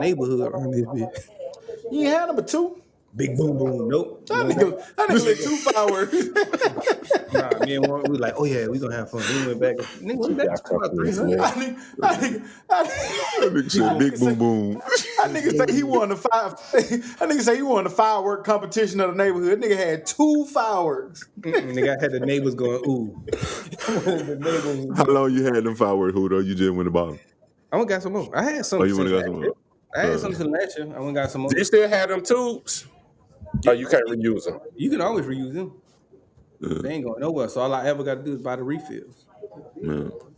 neighborhood around this bitch. You ain't had number 2. Big boom boom. Nope. That nigga lit 2 fireworks. Nah, me and Warren, we like, oh yeah, we gonna have fun. We went back. Nigga, we back to about 300. That nigga said big boom boom. That nigga say he won the firework competition of the neighborhood. Nigga had 2 fireworks. Nigga, I had the neighbors going, ooh. The neighbors. How long you had them fireworks, Hudo? You just went about them? I went got some more. I had some. Oh, you went and got some more? I had something last year. I went and got some more. Do you still have them tubes? Oh, you can't reuse them. You can always reuse them. They ain't going nowhere. So all I ever got to do is buy the refills.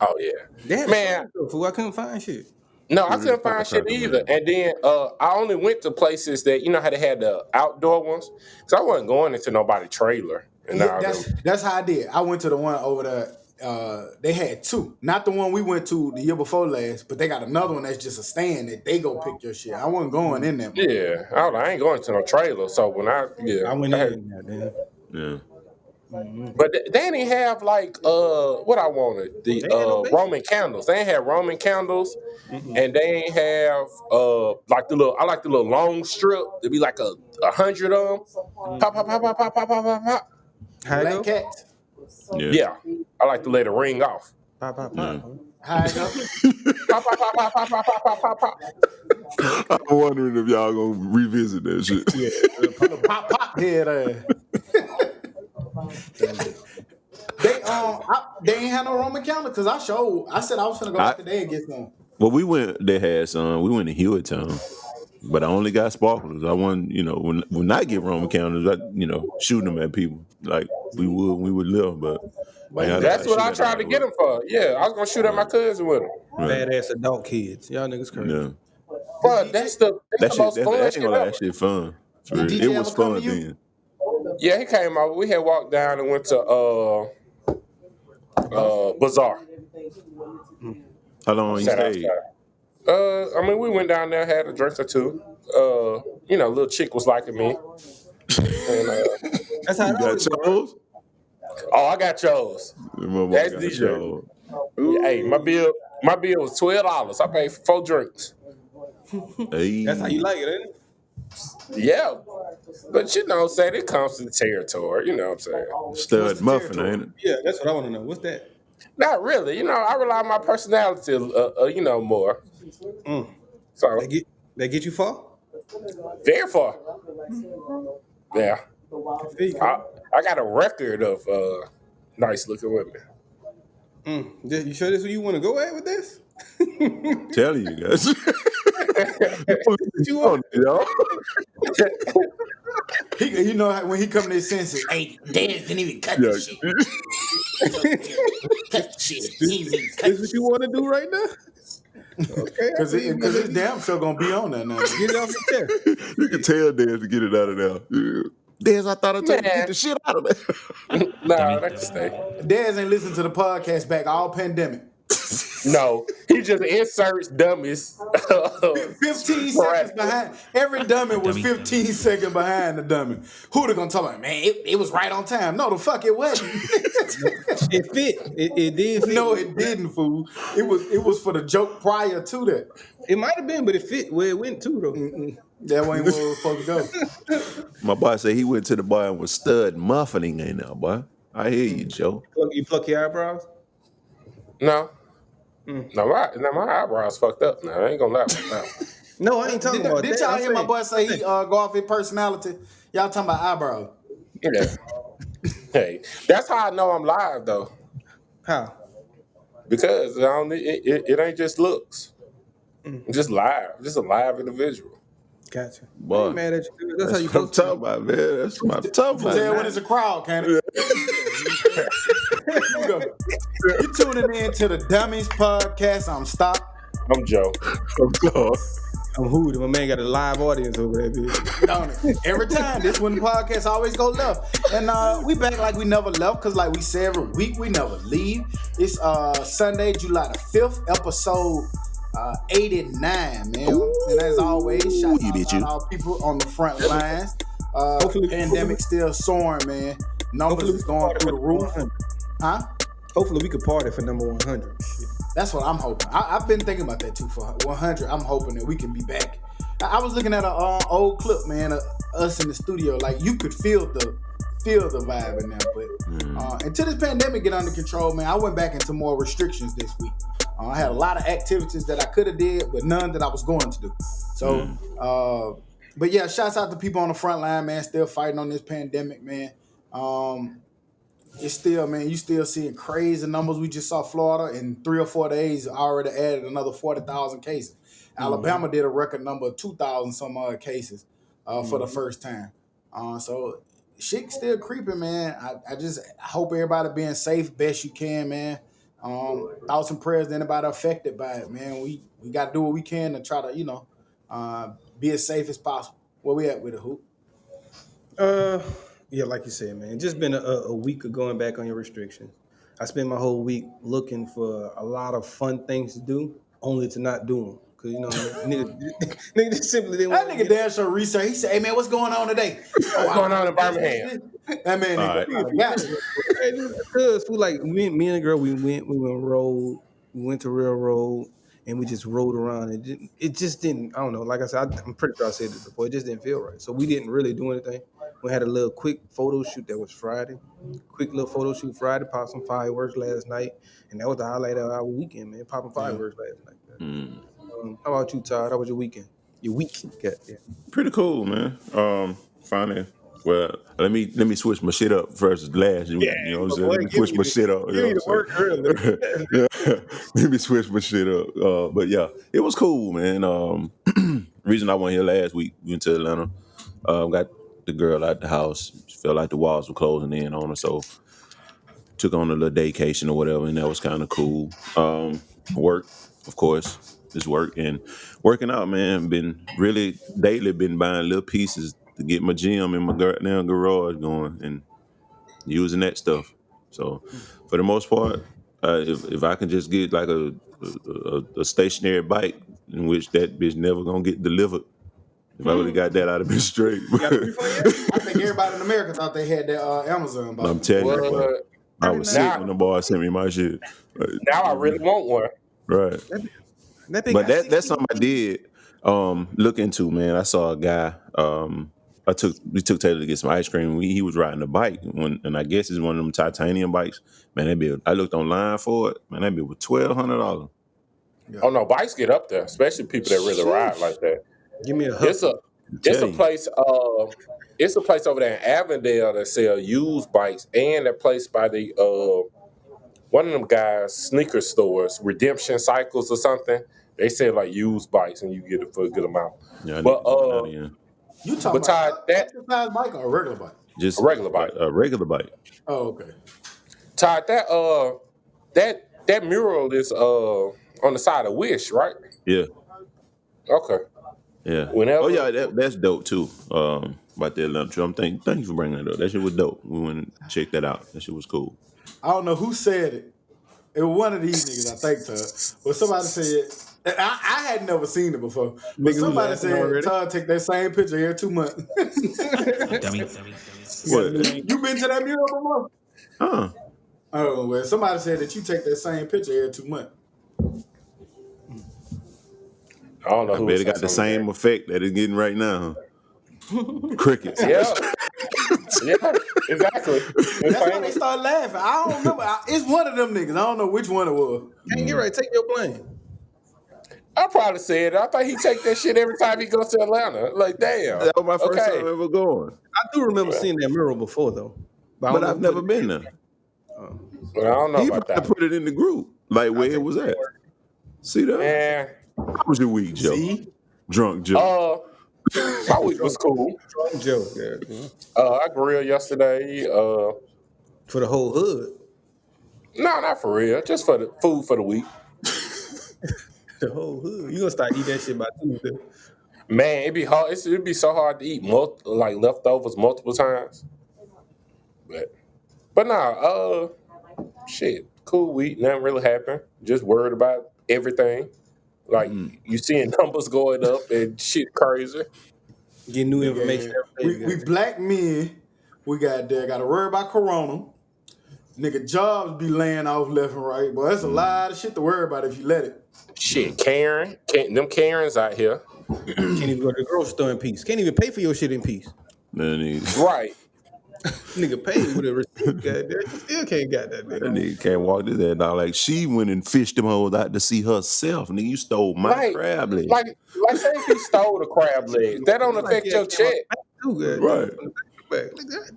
Oh yeah, Damn, man. Fool, I couldn't find shit. No, I couldn't find shit either. And then I only went to places that how they had the outdoor ones, because I wasn't going into nobody's trailer. And that's how I did. I went to the one over there. They had 2, not the one we went to the year before last, but they got another one that's just a stand that they go pick your shit. I wasn't going in there. Yeah, I ain't going to no trailer. So when I went in there. Yeah. But they didn't have like what I wanted, the Roman candles. They ain't have Roman candles, and they ain't have like the little. I like the little long strip. It'd be like 100 of them. Pop, pop, pop, pop, pop, pop, pop, pop, pop. Black cats. Yeah, I like to let it ring off. Pop, pop, pop. How it go? Pop, pop, pop, pop, pop, pop, pop, pop, pop. I'm wondering if y'all gonna revisit that shit. Yeah, pop, pop head ass. They ain't had no Roman calendar because I said I was gonna go back today and get some. Well, we went. They had some. We went to Hewitttown, but I only got sparklers. I wasn't, when I get Roman counters, I, shooting them at people like we would live. But that's what I tried to get them for. Yeah, I was gonna shoot at my cousin with them. Right. Badass adult kids, y'all niggas crazy. Yeah. But that's the most fun shit ever. That shit fun. It was fun then. Yeah, he came over. We had walked down and went to Bazaar. How long you stayed? We went down there, had a drink or 2. Little chick was liking me. And, that's how you got chose? Oh, I got chose. That's DJ. Hey, my bill was $12. I paid for 4 drinks. Hey. That's how you like it, ain't it? Yeah, but you know what I'm saying? It comes to the territory, you know what I'm saying? Stud muffin, ain't it? Yeah, that's what I want to know. What's that? Not really. I rely on my personality, more. So they get you far? Very far. Yeah. I got a record of nice looking women. You sure this is where you want to go at with this? Tell you guys. You want, when he come to his senses, hey, Dad didn't even cut this shit. Cut the shit. This what you want to do right now? Okay. Because his damn show gonna be on there now. Get it off your chest. You can tell Daz to get it out of there. Daz, I thought I told you to get the shit out of there. Nah, that can stay. Daz ain't listened to the podcast back all pandemic. No, he just inserts dummies. 15 seconds behind. Every dummy was 15 seconds behind the dummy. Who they gonna tell me, man, it was right on time. No, the fuck it wasn't. It fit. It did fit. No, it didn't, fool. It was for the joke prior to that. It might have been, but it fit where it went to, though. That ain't where it was supposed to go. My boy said he went to the bar and was stud muffining in there, boy. I hear you, Joe. You pluck your eyebrows? No. No, my eyebrows fucked up now. I ain't gonna lie about that. No, I ain't talking about that. Did y'all hear my boy say he go off his personality? Y'all talking about eyebrows. Yeah. Hey, that's how I know I'm live, though. How? Because it ain't just looks. It's just live. Just a live individual. Gotcha. Boy, I ain't mad at you. That's how you I'm talking about, man. That's what I'm talking about. Tell when it's a crowd, can't it? You tuning in to the Dummies Podcast. I'm Stock. I'm Joe. I'm Hood. My man got a live audience over there, bitch. Don't it? Every time. This when the podcast always go left. And we back like we never left, because like we say every week, we never leave. It's Sunday, July the 5th, episode 89, man. Ooh. And as always, shout out you. to all people on the front lines. Pandemic still soaring, man. Numbers is going through the roof. Huh? Hopefully we could party for number 100. That's what I'm hoping. I've been thinking about that too. For 100, I'm hoping that we can be back I was looking at an old clip, man, of us in the studio. Like you could feel the vibe in there. But until this pandemic get under control, man, I went back into more restrictions this week. I had a lot of activities that I could have did, but none that I was going to do. So, but yeah, shouts out to people on the front line, man, still fighting on this pandemic, man. It's still, man, you still seeing crazy numbers. We just saw Florida in 3 or 4 days already added another 40,000 cases. Alabama did a record number of 2,000 some odd cases for the first time. So shit still creeping, man. I just hope everybody being safe best you can, man. Thoughts and prayers to anybody affected by it, man. We got to do what we can to try to, be as safe as possible. Where we at with it, Hoop? Yeah, like you said, man. It's just been a week of going back on your restrictions. I spent my whole week looking for a lot of fun things to do, only to not do them. Cause nigga just simply didn't. That nigga damn sure research. He said, "Hey man, what's going on today? What's going on in Birmingham?" That man, Cause like me and the girl, we went road, we went to railroad, and we just rode around. It just didn't. I don't know. Like I said, I'm pretty sure I said it before. It just didn't feel right. So we didn't really do anything. We had a little quick photo shoot that was Friday. Quick little photo shoot Friday. Popped some fireworks last night, and that was the highlight of our weekend, man. Popping fireworks last night. How about you, Todd? How was your weekend? Your week? Yeah. Pretty cool, man. Finally. Well, let me switch my shit up versus last week. You know what I'm saying? Let me switch my shit up. You know what I'm saying? Let me switch my shit up. But yeah, it was cool, man. Reason I went here last week, we went to Atlanta. Got the girl out the house. She felt like the walls were closing in on her, so took on a little vacation or whatever, and that was kind of cool. Work, of course. This work and working out, man. Been really lately been buying little pieces to get my gym in my goddamn garage going and using that stuff. So for the most part, if I can just get like a stationary bike in which that bitch never gonna get delivered, if I would have got that, I'd have been straight. I think everybody in America thought they had their Amazon bike. I'm telling you, I was sick when the boy sent me my shit. Now I really want one. Right. But that's something I did look into, man. I saw a guy. We took Taylor to get some ice cream. He was riding a bike, and I guess it's one of them titanium bikes. Man, I looked online for it. Man, that be with $1,200. Yeah. Oh no, bikes get up there, especially people that really ride like that. Give me a hug. It's a place. It's a place over there in Avondale that sell used bikes, and that place by the one of them guys' sneaker stores, Redemption Cycles or something. They sell like used bikes, and you get it for a good amount. Yeah, but you talking about that exercise bike or a regular bike? Just a regular bike. A regular bike. Oh, okay. Todd, that mural is on the side of Wish, right? Yeah. Okay. Yeah. Whenever. Oh yeah, that's dope too. About that lunch. Thank you for bringing that up. That shit was dope. We went and checked that out. That shit was cool. I don't know who said it. It was one of these niggas, I think, Todd. But somebody said, and I had never seen it before. But somebody said, Todd take that same picture every 2 months. Dummy. What? You been to that mural before? Oh, well, somebody said that you take that same picture every 2 months. I don't know. I bet it got the same effect that it's getting right now. Crickets. Yeah. Yeah, exactly. That's why they started laughing. I don't remember. It's one of them niggas. I don't know which one it was. Hey, you're right. Take your plane. I probably said it. I thought he take that shit every time he goes to Atlanta. Like, damn. That was my first time ever going. I do remember seeing that mural before, though. But I've never been there. Well, I don't know He about that. put it in the group, like where it was at. See that? Man. How was your week, Joe? See? Drunk Joe. My week was cool. Drunk Joe. Yeah. I grilled yesterday. For the whole hood. No, not for real. Just for the food for the week. The whole hood. You gonna start eating that shit by Tuesday. Man, it'd be hard. It'd be so hard to eat like leftovers multiple times. But nah, shit, cool week. Nothing really happened. Just worried about everything. Like you seeing numbers going up and shit crazy. Get new information every day. We black men, we got to worry about corona. Nigga, jobs be laying off left and right. But that's a lot of shit to worry about if you let it. Shit, them Karens out here. Can't even go to the grocery store in peace. Can't even pay for your shit in peace. Right. Nigga paid with a receipt. Goddamn, you still can't got that That nigga. nigga can't walk this head dog. Like she went and fished them hoes out to see herself. Nigga, you stole my crab leg. Like say if he stole the crab leg, that don't affect your check. Right.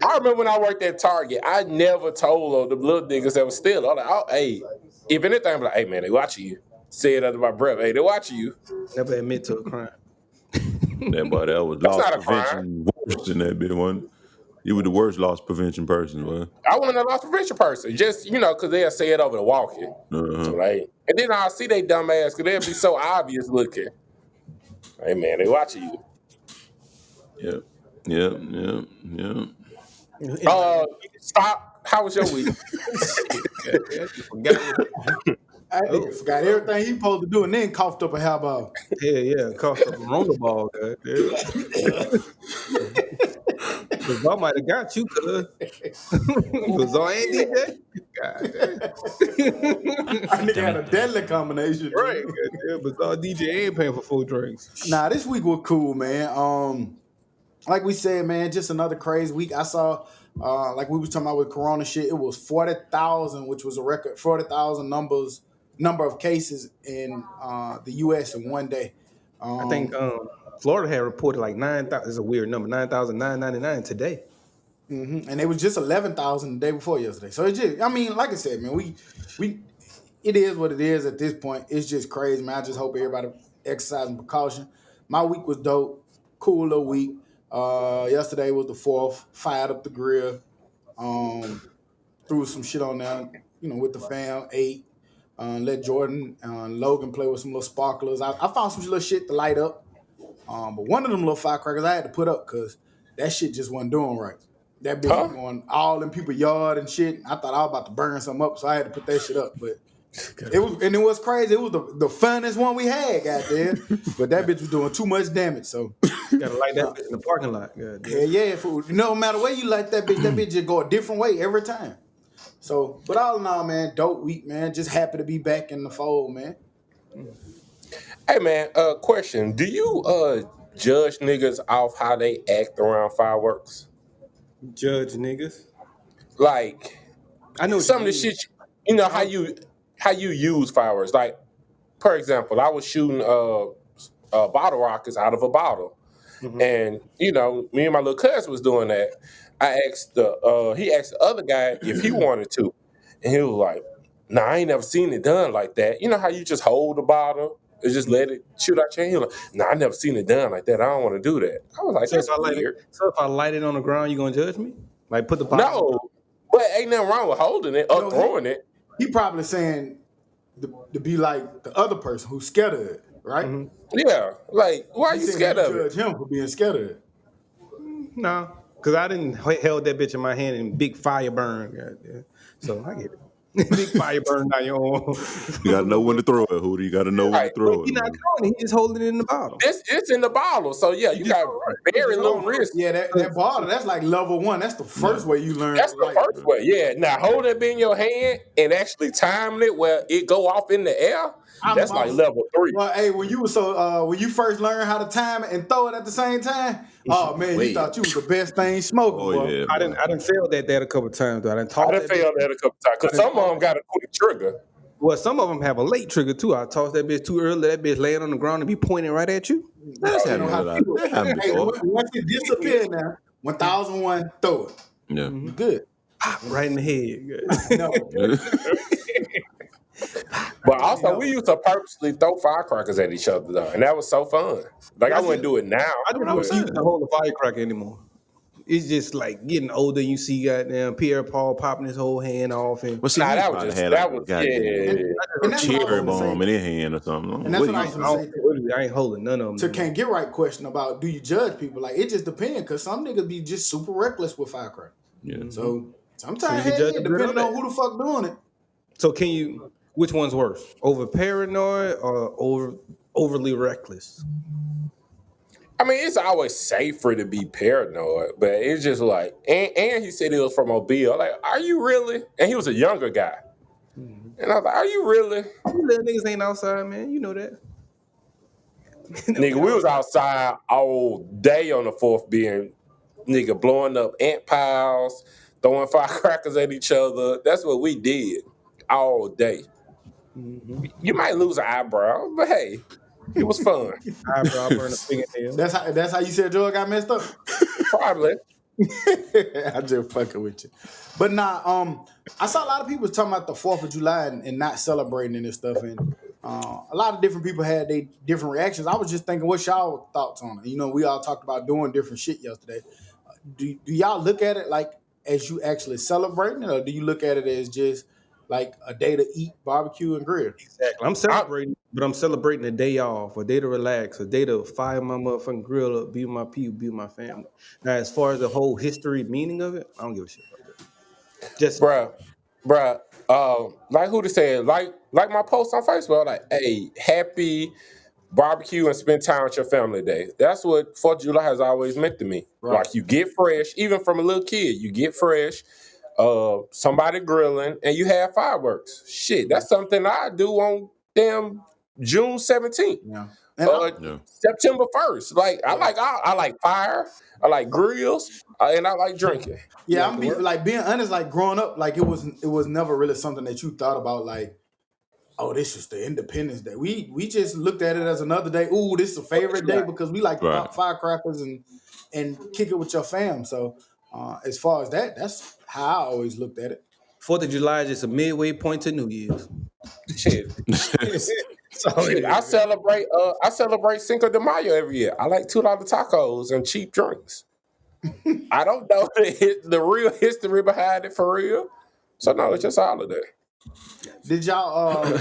I remember when I worked at Target, I never told the little niggas that was stealing. I was like, oh, hey, if anything, I'm like, hey man, they watching you. Say it under my breath. Hey, they watching you. Never admit to a crime. That was loss prevention worse than that bit one. You were the worst loss prevention person, man. I wasn't a loss prevention person. Just, because they'll say it over the walking. So, like, and then I'll see they dumb ass because they'll be so obvious looking. Hey, man, they watching you. Yeah. Stop. How was your week? I forgot everything he supposed to do and then coughed up a hair ball. Yeah, coughed up a rollerball, goddamn. I might have got you, cuz. Was all ain't did that? I nigga had a deadly combination. Right, goddamn. But all DJ ain't paying for 4 drinks. Nah, this week was cool, man. Like we said, man, just another crazy week. I saw, like we was talking about with Corona shit, it was 40,000, which was a record, 40,000 number of cases in the U.S. in one day. I think Florida had reported like 9,000. It's a weird number, 9,999 today. Mm-hmm. And it was just 11,000 the day before yesterday. So it's just, I mean, like I said, man, we it is what it is at this point. It's just crazy, man. I just hope everybody exercising precaution. My week was dope, cool little week. Yesterday was the 4th. Fired up the grill. Threw some shit on there, with the fam. Ate. Let Jordan and Logan play with some little sparklers. I found some little shit to light up. But one of them little firecrackers I had to put up because that shit just wasn't doing right. That bitch was going all in people's yard and shit. I thought I was about to burn something up, so I had to put that shit up. But it was crazy. It was the funnest one we had, goddamn. But that bitch was doing too much damage. So you gotta light that bitch in the parking lot. Yeah. No matter where you light that bitch just go a different way every time. So, but all in all, man, dope week, man. Just happy to be back in the fold, man. Hey, man, question. Do you judge niggas off how they act around fireworks? Judge niggas? Like, I know some of the shit, how you use fireworks. Like, for example, I was shooting bottle rockets out of a bottle. Mm-hmm. And, me and my little cousin was doing that. I asked he asked the other guy if he wanted to. And he was like, nah, I ain't never seen it done like that. You know how you just hold the bottle and just let it shoot out your hand? He was like, nah, I never seen it done like that. I don't want to do that. I was like, that's weird. So if I light it on the ground, you gonna judge me? Like put the bottle? No, but ain't nothing wrong with holding it or throwing it. He probably saying to be like the other person who's scared of it, right? Mm-hmm. Yeah, like, why are you scared of it? Judge him for being scared of it. No. Because I didn't held that bitch in my hand and big fire burn. Goddamn. So I get it. Big fire burn down your arm. You got to know when to throw it, Hootie. You got to know when to throw it. He's not throwing it. He's just holding it in the bottle. It's in the bottle. So, yeah, you got very low risk. Yeah, that bottle, that's like level 1. That's the first way you learn. That's the first way, yeah. Now, hold it in your hand and actually timing it where it go off in the air. That's like level 3. Well, hey, when you first learned how to time it and throw it at the same time, oh man, you thought you was the best thing smoking. Oh, yeah, I didn't fail that a couple of times though. I didn't fail that a couple of times because some of them got a quick trigger. Well, some of them have a late trigger too. I tossed that bitch too early. That bitch laying on the ground and be pointing right at you. That's happened a lot. Once it disappears now, 1001, throw it. Yeah, good. Right in the head. No. But also, we used to purposely throw firecrackers at each other, though, and that was so fun. Like, I wouldn't do it now. I don't use to hold a firecracker anymore. It's just like getting older. You see, goddamn Pierre Paul popping his whole hand off, and that was cherry bomb in his hand or something. And that's what I was gonna say. I ain't holding none of them. To can't get right question about do you judge people? Like it just depends because some niggas be just super reckless with firecrackers. Yeah. So sometimes depending on who the fuck doing it. So can you? Which one's worse? Over paranoid or overly reckless? I mean, it's always safer to be paranoid, but it's just like, and he said he was from Mobile. Like, are you really? And he was a younger guy. Mm-hmm. And I was like, are you really? You little niggas ain't outside, man. You know that. Nigga, we was outside all day on the 4th being, nigga, blowing up ant piles, throwing firecrackers at each other. That's what we did all day. Mm-hmm. You might lose an eyebrow, but hey, it was fun. Eyebrow burn a fingernail. That's how you said Joel got messed up? Probably. I just fucking with you. But nah, I saw a lot of people talking about the 4th of July and not celebrating and this stuff. And a lot of different people had their different reactions. I was just thinking, what's y'all thoughts on it? You know, we all talked about doing different shit yesterday. Do y'all look at it like as you actually celebrating it, or do you look at it as just like a day to eat, barbecue, and grill? Exactly. I'm celebrating, but I'm celebrating a day off, a day to relax, a day to fire my motherfucking grill up, be with my people, be with my family. Now, as far as the whole history meaning of it, I don't give a shit about that. Just Bruh, like who to say, like my post on Facebook, like, hey, happy barbecue and spend time with your family day. That's what 4th of July has always meant to me. Right. Like, you get fresh, even from a little kid, you get fresh, somebody grilling, and you have fireworks. Shit, that's something I do on damn June 17th. Yeah. September 1st. Like, I like fire, I like grills, and I like drinking. Yeah, I'm being honest. Like growing up, like it was never really something that you thought about. Like, oh, this is the Independence Day. We just looked at it as another day. Ooh, this is a favorite day because we like to pop firecrackers and kick it with your fam. So as far as that, that's how I always looked at it. 4th of July is just a midway point to New Year's. Shit. I celebrate Cinco de Mayo every year. I like $2 tacos and cheap drinks. I don't know the real history behind it for real. So no, it's just a holiday. Did y'all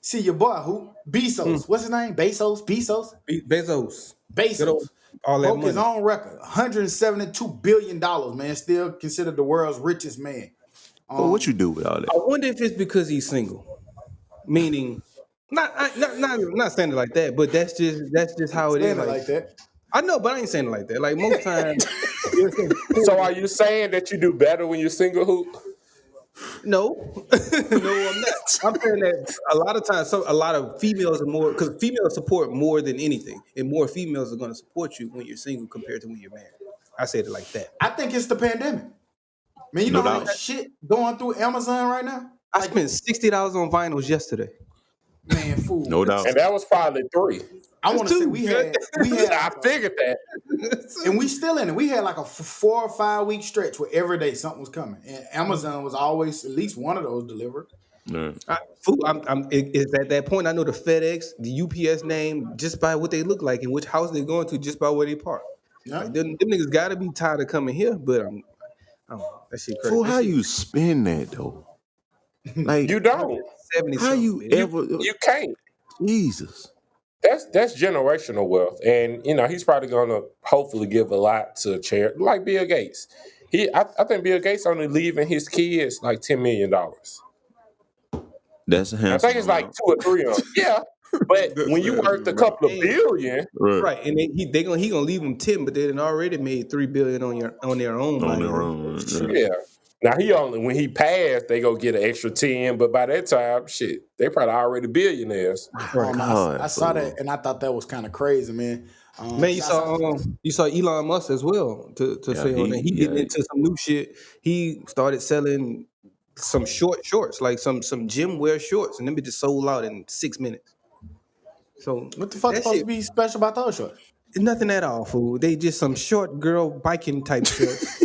see your boy who? Bezos. What's his name? Bezos? Bezos. All that money. His own record. $172 billion, man. Still considered the world's richest man. Well, what you do with all that? I wonder if it's because he's single. Meaning, not saying it like that, but that's just how it is. Like that. I know, but I ain't saying it like that. Like most times. So are you saying that you do better when you're single, Hoop? No, no, I'm not. I'm saying that a lot of times, a lot of females are more, because females support more than anything, and more females are going to support you when you're single compared to when you're married. I said it like that. I think it's the pandemic. Man, you know how much shit going through Amazon right now? I spent $60 on vinyls yesterday. Man, fool. No doubt. And that was probably 3. I want to say we had. I figured that. And we still in it. We had like a 4 or 5 week stretch where every day something was coming, and Amazon was always at least one of those delivered. It's at that point I know the FedEx, the UPS name just by what they look like and which house they're going to just by where they park. Yeah. Like, them niggas got to be tired of coming here, but I don't know. That shit crazy. So how you spend that though? Like you don't. How you ever? You can't. Jesus. That's generational wealth, and you know he's probably gonna hopefully give a lot to charity, like Bill Gates. I think Bill Gates only leaving his kids like $10 million. That's a handsome. I think it's like 2 or 3 of them. Yeah, but when you worth a couple of billion, right? And he gonna leave them 10, but they done already made $3 billion on their own. On their own. Yeah. Now when he passed, they go get an extra 10, but by that time, shit, they probably already billionaires. I saw that and I thought that was kind of crazy, man. Man, you saw Elon Musk as well to say on that. He getting into some new shit. He started selling some shorts, like some gym wear shorts, and them bitches sold out in 6 minutes. So what the fuck supposed to be special about those shorts? Nothing at all, fool. They just some short girl biking type shorts.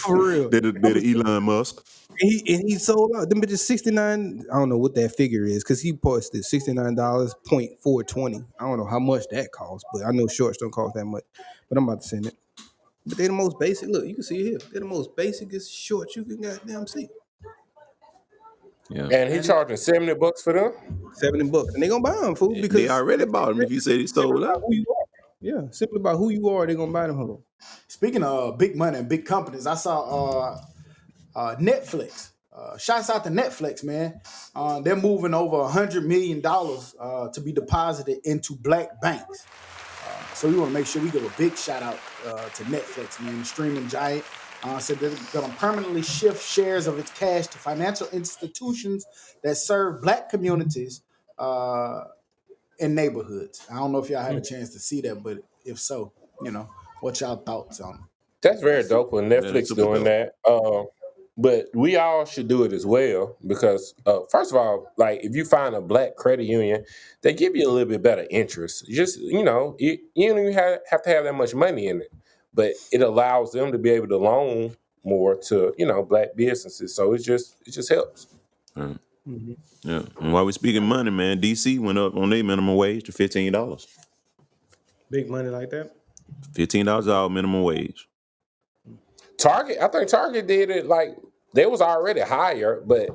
For real. They're the Elon Musk. He sold out. Them bitches $69. I don't know what that figure is because he posted $69.420. I don't know how much that costs, but I know shorts don't cost that much. But I'm about to send it. But they're the most basic. Look, you can see it here. They're the most basicest shorts you can goddamn see. Yeah. And he charging $70 for them. $70, and they gonna buy them, fool. Because they already bought them. If you say they sold out, yeah, simply about who you are, they gonna buy them. Hold on. Speaking of big money and big companies, I saw Netflix. Shouts out to Netflix, man. They're moving over $100 million to be deposited into black banks. So we want to make sure we give a big shout out to Netflix, man, the streaming giant. Said they're going to permanently shift shares of its cash to financial institutions that serve black communities in neighborhoods. I don't know if y'all had a chance to see that, but if so, what y'all thoughts on it? That's very dope when Netflix super doing dope. that. But we all should do it as well because, first of all, like if you find a black credit union, they give you a little bit better interest. Just you don't even have to have that much money in it, but it allows them to be able to loan more to black businesses. So it just helps. Right. Yeah. And while we speaking money, man, DC went up on their minimum wage to $15. Big money like that. $15 hour minimum wage. Target, I think Target did it like they was already higher, but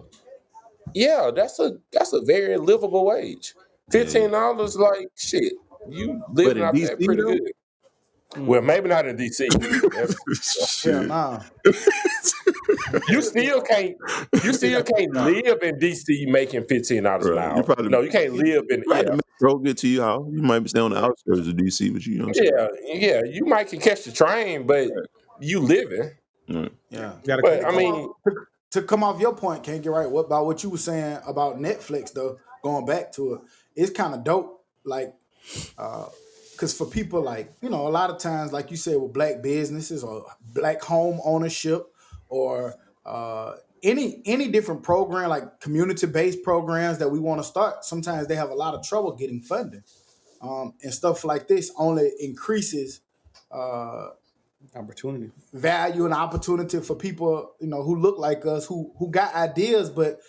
yeah, that's a very livable wage. $15, like shit, you But living in off that DC pretty though, good. Well, maybe not in DC. Hell nah. You still can't live in DC making $15 an hour. You can't live in Metro get to your house. You might stay on the outskirts of DC, but you know what I'm saying? Yeah. You might can catch the train, but you living. Yeah. But I mean, to come off your point, can't get right. What about what you were saying about Netflix though? Going back to it, it's kind of dope. Like, because for people like a lot of times, like you said, with black businesses or black home ownership or any different program like community-based programs that we want to start, sometimes they have a lot of trouble getting funding, and stuff like this only increases Opportunity, value and opportunity for people who look like us, who got ideas, but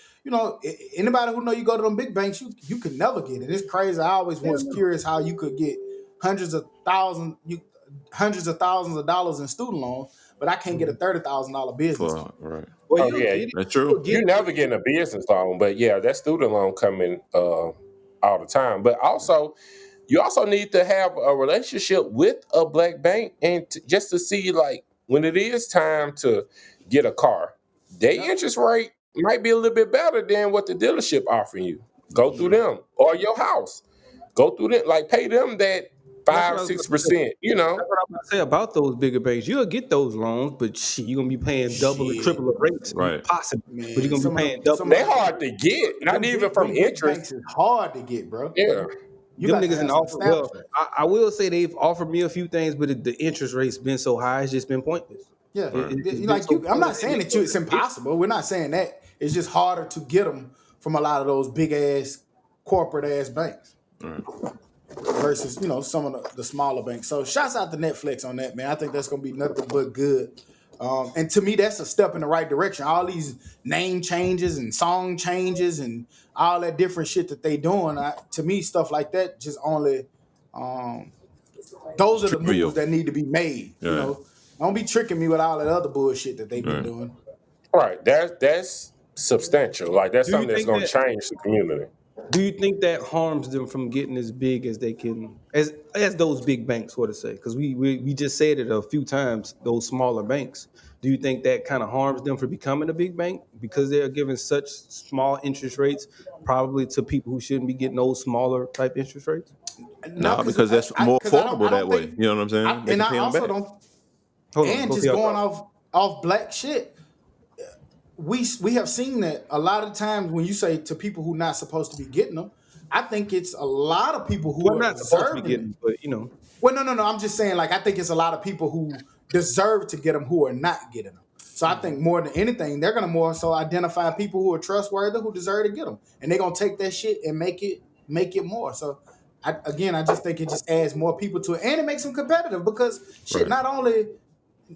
anybody who know you go to them big banks, you could never get it. It's crazy. I always was curious how you could get hundreds of thousands of dollars in student loans, but I can't get a $30,000 business. Right. Well, that's true. You never getting a business loan, but yeah, that student loan coming all the time. But also, you also need to have a relationship with a black bank and just to see like when it is time to get a car, their interest rate might be a little bit better than what the dealership offering you. Go through them or your house. Go through them, like pay them that 5-6%. That's what I'm gonna say about those bigger banks. You'll get those loans, but you're gonna be paying double or triple the rates, right? Possibly, but you're gonna be paying double. They hard to get, not even from interest. It's hard to get, bro. Yeah. Them niggas in offer. Well, I will say they've offered me a few things, but the interest rate's been so high, it's just been pointless. Yeah, I'm not saying that it's impossible. We're not saying that. It's just harder to get them from a lot of those big ass corporate ass banks versus some of the smaller banks. So shouts out to Netflix on that, man. I think that's gonna be nothing but good. And to me, that's a step in the right direction. All these name changes and song changes and all that different shit that they doing, to me, stuff like that just only, those are the moves that need to be made. Don't be tricking me with all that other bullshit that they've been doing. Right, that's substantial. Like that's something that's going to change the community. Do you think that harms them from getting as big as they can, as those big banks were to say? Because we just said it a few times, those smaller banks. Do you think that kind of harms them for becoming a big bank because they're giving such small interest rates, probably to people who shouldn't be getting those smaller type interest rates? No, because that's more affordable that way. You know what I'm saying? And I also don't. And just going off black shit. We have seen that a lot of times when you say to people who not supposed to be getting them, I think it's a lot of people who are not supposed to be getting them, but Well, no. I'm just saying, like, I think it's a lot of people who deserve to get them who are not getting them. So I think more than anything, they're gonna more so identify people who are trustworthy, who deserve to get them, and they're gonna take that shit and make it more. So I just think it just adds more people to it, and it makes them competitive because not only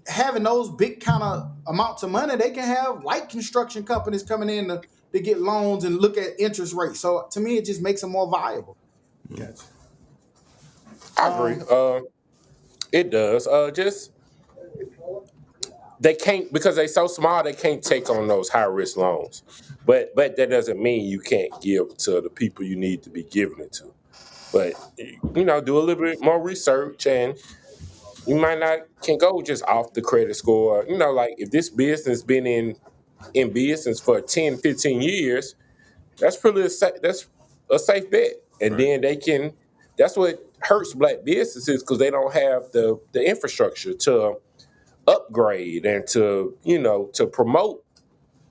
having those big kind of amounts of money, they can have white construction companies coming in to get loans and look at interest rates. So to me, it just makes them more viable. Gotcha. I agree. It does. Just they can't, because they're so small, they can't take on those high risk loans. But that doesn't mean you can't give to the people you need to be giving it to. But do a little bit more research, and you might not can go just off the credit score. Like if this business been in business for 10, 15 years, that's that's a safe bet. And then they can. That's what hurts black businesses because they don't have the infrastructure to upgrade and to promote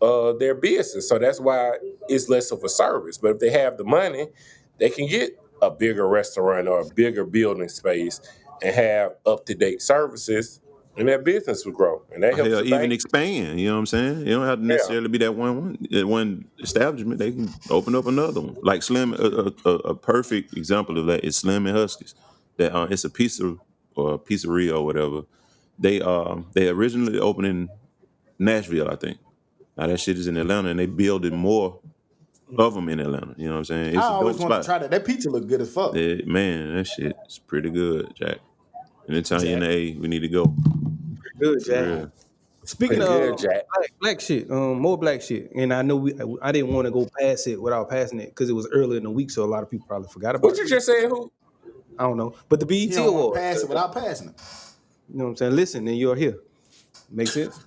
their business. So that's why it's less of a service. But if they have the money, they can get a bigger restaurant or a bigger building space and have up-to-date services, and their business will grow. And that helps Hell, the even bank. expand. You know what I'm saying? You don't have to necessarily be that one establishment. They can open up another one. Like Slim, a perfect example of that is Slim and Huskies. That it's a pizza or a pizzeria or whatever. They originally opened in Nashville, I think. Now that shit is in Atlanta, and they building more of them in Atlanta. You know what I'm saying? It's I a always dope want to spot. try that. That pizza look good as fuck. Man, that shit is pretty good, Jack. Anytime you're in the A, we need to go. Good, Jack. Yeah. Speaking Pretty of good, Jack. black shit, more black shit, and I know I didn't want to go past it without passing it because it was early in the week, so a lot of people probably forgot about What it. you just said? Who? I don't know, but the BET You don't want Awards, to pass it without passing it. you know what I'm saying? Listen, and you're here. Makes sense.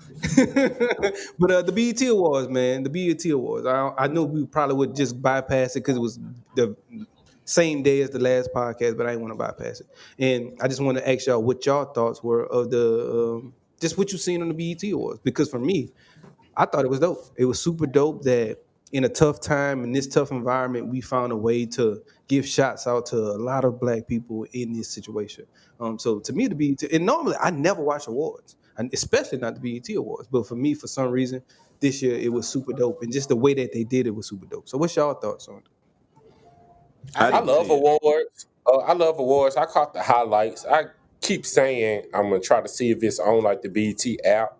But the BET Awards, man, the BET Awards. I know we probably would just bypass it because it was the same day as the last podcast, but I didn't want to bypass it. And I just want to ask y'all what y'all thoughts were of the just what you seen on the BET Awards. Because for me, I thought it was dope. It was super dope that in a tough time, in this tough environment, we found a way to give shots out to a lot of black people in this situation. So to me, the BET, and normally I never watch awards, and especially not the BET Awards. But for me, for some reason, this year it was super dope, and just the way that they did it was super dope. So what's y'all thoughts on it? I love awards. I love awards. I caught the highlights. I keep saying I'm gonna try to see if it's on like the BT app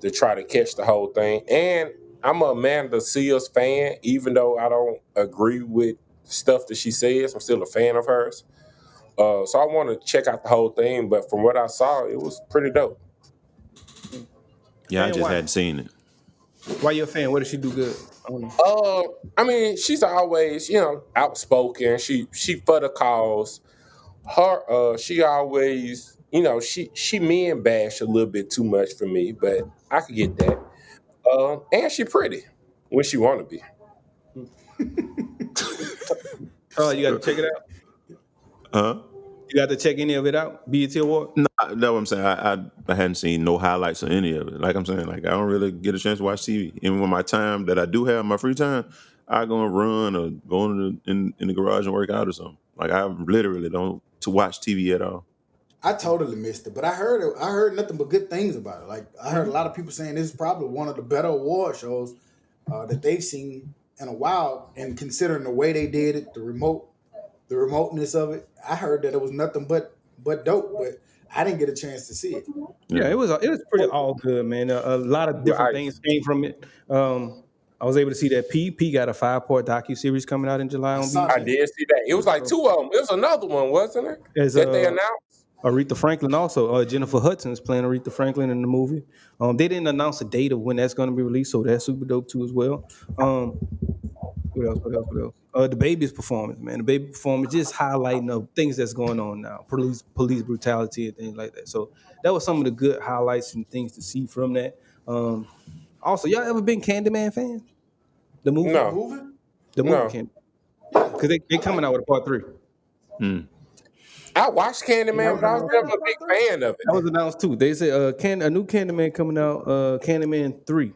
to try to catch the whole thing. And I'm a Amanda Seals fan, even though I don't agree with stuff that she says. I'm still a fan of hers. So I want to check out the whole thing. But from what I saw, it was pretty dope. Yeah, I Man, just why? hadn't seen it. Why you a fan? What did she do good? I don't know. I mean, she's always, outspoken. She for the cause. She always, she men bash a little bit too much for me, but I could get that. And she pretty when she want to be. Oh, you got to check it out. Huh? You got to check any of it out. BET Award. No, that's what I'm saying. I hadn't seen no highlights of any of it. Like I'm saying, like I don't really get a chance to watch TV. Even with my time that I do have, my free time, I go and run or go in the garage and work out or something. Like I literally don't to watch TV at all. I totally missed it, but I heard nothing but good things about it. Like I heard a lot of people saying this is probably one of the better award shows that they've seen in a while. And considering the way they did it, the remoteness of it, I heard that it was nothing but dope. But I didn't get a chance to see it. Yeah, it was pretty all good, man. A lot of different things came from it. I was able to see that P got a 5-part docuseries coming out in July on BET. I did see that. It was like two of them. It was another one, wasn't it? That they announced. Aretha Franklin also. Jennifer Hudson is playing Aretha Franklin in the movie. They didn't announce a date of when that's going to be released, so that's super dope too as well. What else? The Baby's performance, man. The Baby performance just highlighting of things that's going on now, police brutality and things like that. So that was some of the good highlights and things to see from that. Also, y'all ever been Candyman fans? The movie? No. The movie Candyman. Because they coming out with a part 3. I watched Candyman, but I was never a big fan of it. That was announced too. They said a new Candyman coming out, Candyman 3.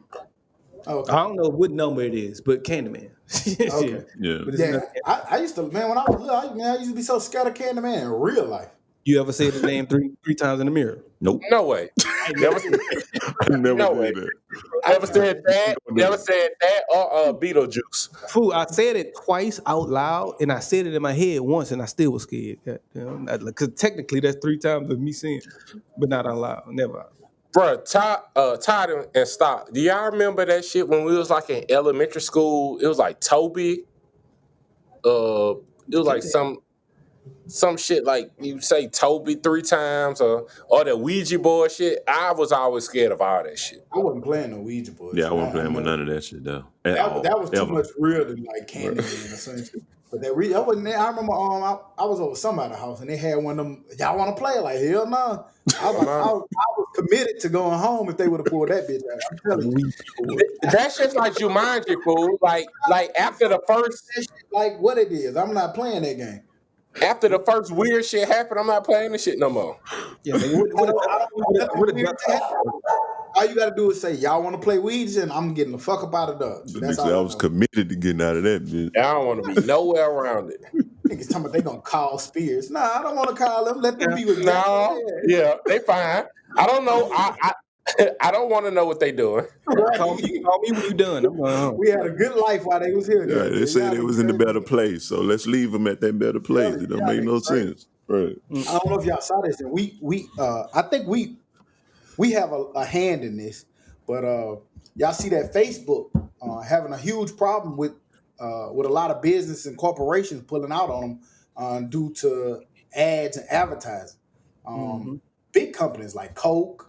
Okay. I don't know what number it is, but Candyman. Okay. Yeah. Yeah, I used to, man, when I was little, I used to be so scared of Candyman in real life. You ever say the name three times in the mirror? Nope. No way. Never said Never way. did that. Never said that. Never said that or Beetlejuice. Fool, I said it twice out loud, and I said it in my head once, and I still was scared. Because technically that's 3 times of me saying it, but not out loud. Never. Bruh, Todd and Stop. Do y'all remember that shit when we was like in elementary school? It was like Toby. It was like some shit like you say Toby 3 times or the Ouija board shit. I was always scared of all that shit. I wasn't playing no Ouija board. Yeah, I wasn't playing with none of that shit though. That was too much real to like Candyman or something. But that I wasn't there. I remember I was over somebody's house and they had one of them. Y'all want to play? Like hell no. I was committed to going home if they would have pulled that bitch out. I'm telling you. That's just like Jumanji, fool. Like after the first, like what it is. I'm not playing that game. After the first weird shit happened, I'm not playing this shit no more. Yeah, all you gotta do is say y'all want to play Ouija, and I'm getting the fuck up out of Dodge. I was committed to getting out of that bitch. I don't want to be nowhere around it. Niggas talking about they gonna call Spears. Nah, I don't want to call them. Let them be with No, yeah, they fine. I don't know. I don't want to know what they doing. Right. Call me when you done. I'm going home. We had a good life while they was here. Yeah, they say they was in a better place, so let's leave them at that better place. It don't make no sense. Right. I don't know if y'all saw this, and I think we have a hand in this, but y'all see that Facebook having a huge problem with a lot of business and corporations pulling out on them due to ads and advertising. Big companies like Coke,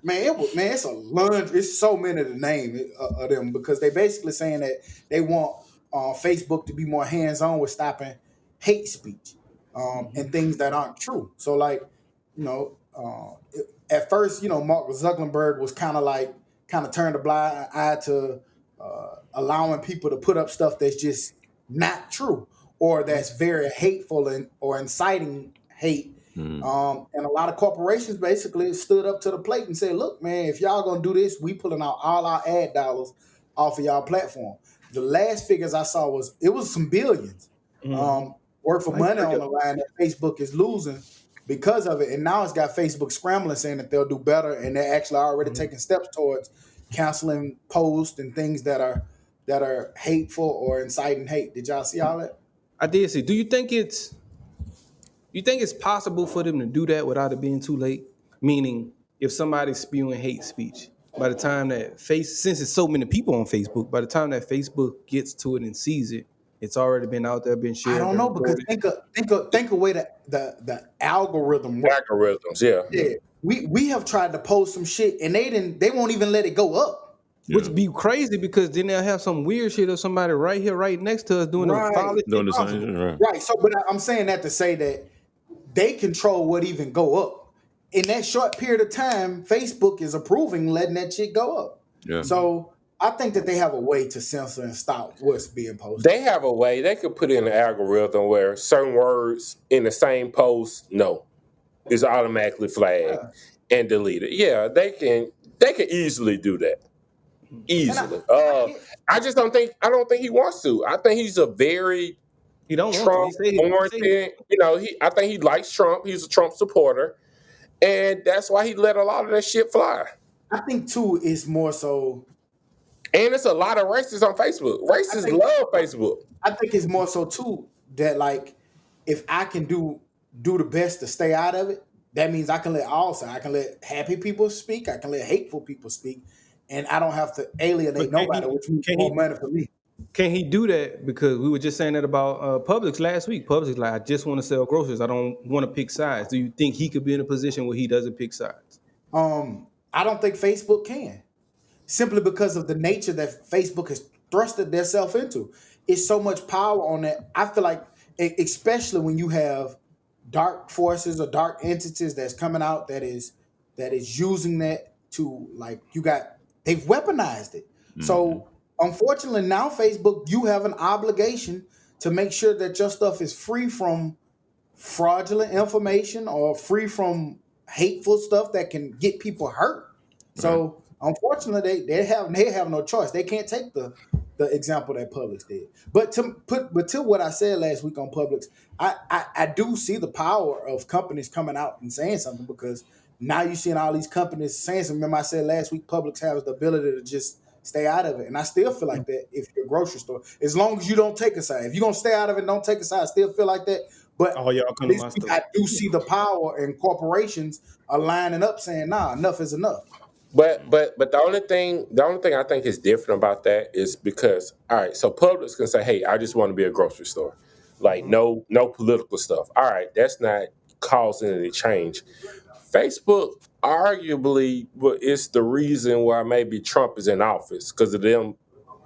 it's a lunge. It's so many to name of them because they basically saying that they want Facebook to be more hands-on with stopping hate speech and things that aren't true. So like, at first, Mark Zuckerberg was kind of turned a blind eye to allowing people to put up stuff that's just not true or that's very hateful or inciting hate. And a lot of corporations basically stood up to the plate and said, look, man, if y'all gonna do this, we pulling out all our ad dollars off of y'all platform. The last figures I saw was some billions worth of money on the line that Facebook is losing because of it. And now it's got Facebook scrambling saying that they'll do better, and they're actually already taking steps towards canceling posts and things that are hateful or inciting hate. Did y'all see all that? I did see. Do you think it's possible for them to do that without it being too late? Meaning, if somebody's spewing hate speech, by the time that since it's so many people on Facebook, by the time that Facebook gets to it and sees it, it's already been out there, been shared. I don't know, because think of way the algorithm works. Algorithms, yeah. Yeah. We have tried to post some shit and they won't even let it go up. Yeah. Which be crazy because then they'll have some weird shit of somebody right here, right next to us doing the same. Right. So, but I'm saying that to say that they control what even go up. In that short period of time, Facebook is approving letting that shit go up. Yeah. So I think that they have a way to censor and stop what's being posted. They have a way. They could put in an algorithm where certain words in the same post, is automatically flagged and deleted. Yeah, they can easily do that. Easily. I don't think he wants to. I think he's a very Trump oriented. I think he likes Trump. He's a Trump supporter. And that's why he let a lot of that shit fly. I think too is more so. And it's a lot of racists on Facebook. Racists love Facebook. I think it's more so too that like if I can do the best to stay out of it, that means I can let all sides. I can let happy people speak. I can let hateful people speak, and I don't have to alienate nobody, which means more money for me. Can he do that? Because we were just saying that about Publix last week. Publix is like, I just want to sell groceries. I don't want to pick sides. Do you think he could be in a position where he doesn't pick sides? I don't think Facebook can. Simply because of the nature that Facebook has thrusted themselves into. It's so much power on that. I feel like, especially when you have dark forces or dark entities that's coming out that is using that to they've weaponized it. Mm-hmm. So unfortunately now Facebook, you have an obligation to make sure that your stuff is free from fraudulent information or free from hateful stuff that can get people hurt. So unfortunately, they have no choice. They can't take the example that Publix did. But to what I said last week on Publix, I do see the power of companies coming out and saying something, because now you're seeing all these companies saying something. Remember I said last week, Publix has the ability to just stay out of it. And I still feel like that if you're a grocery store. As long as you don't take a side. If you're going to stay out of it, don't take a side. I still feel like that. But I do see the power, and corporations are lining up saying, nah, enough is enough. But the only thing I think is different about that is because, all right, so Publix can say, hey, I just want to be a grocery store. Like, no political stuff. All right, that's not causing any change. Facebook arguably is the reason why maybe Trump is in office, because of them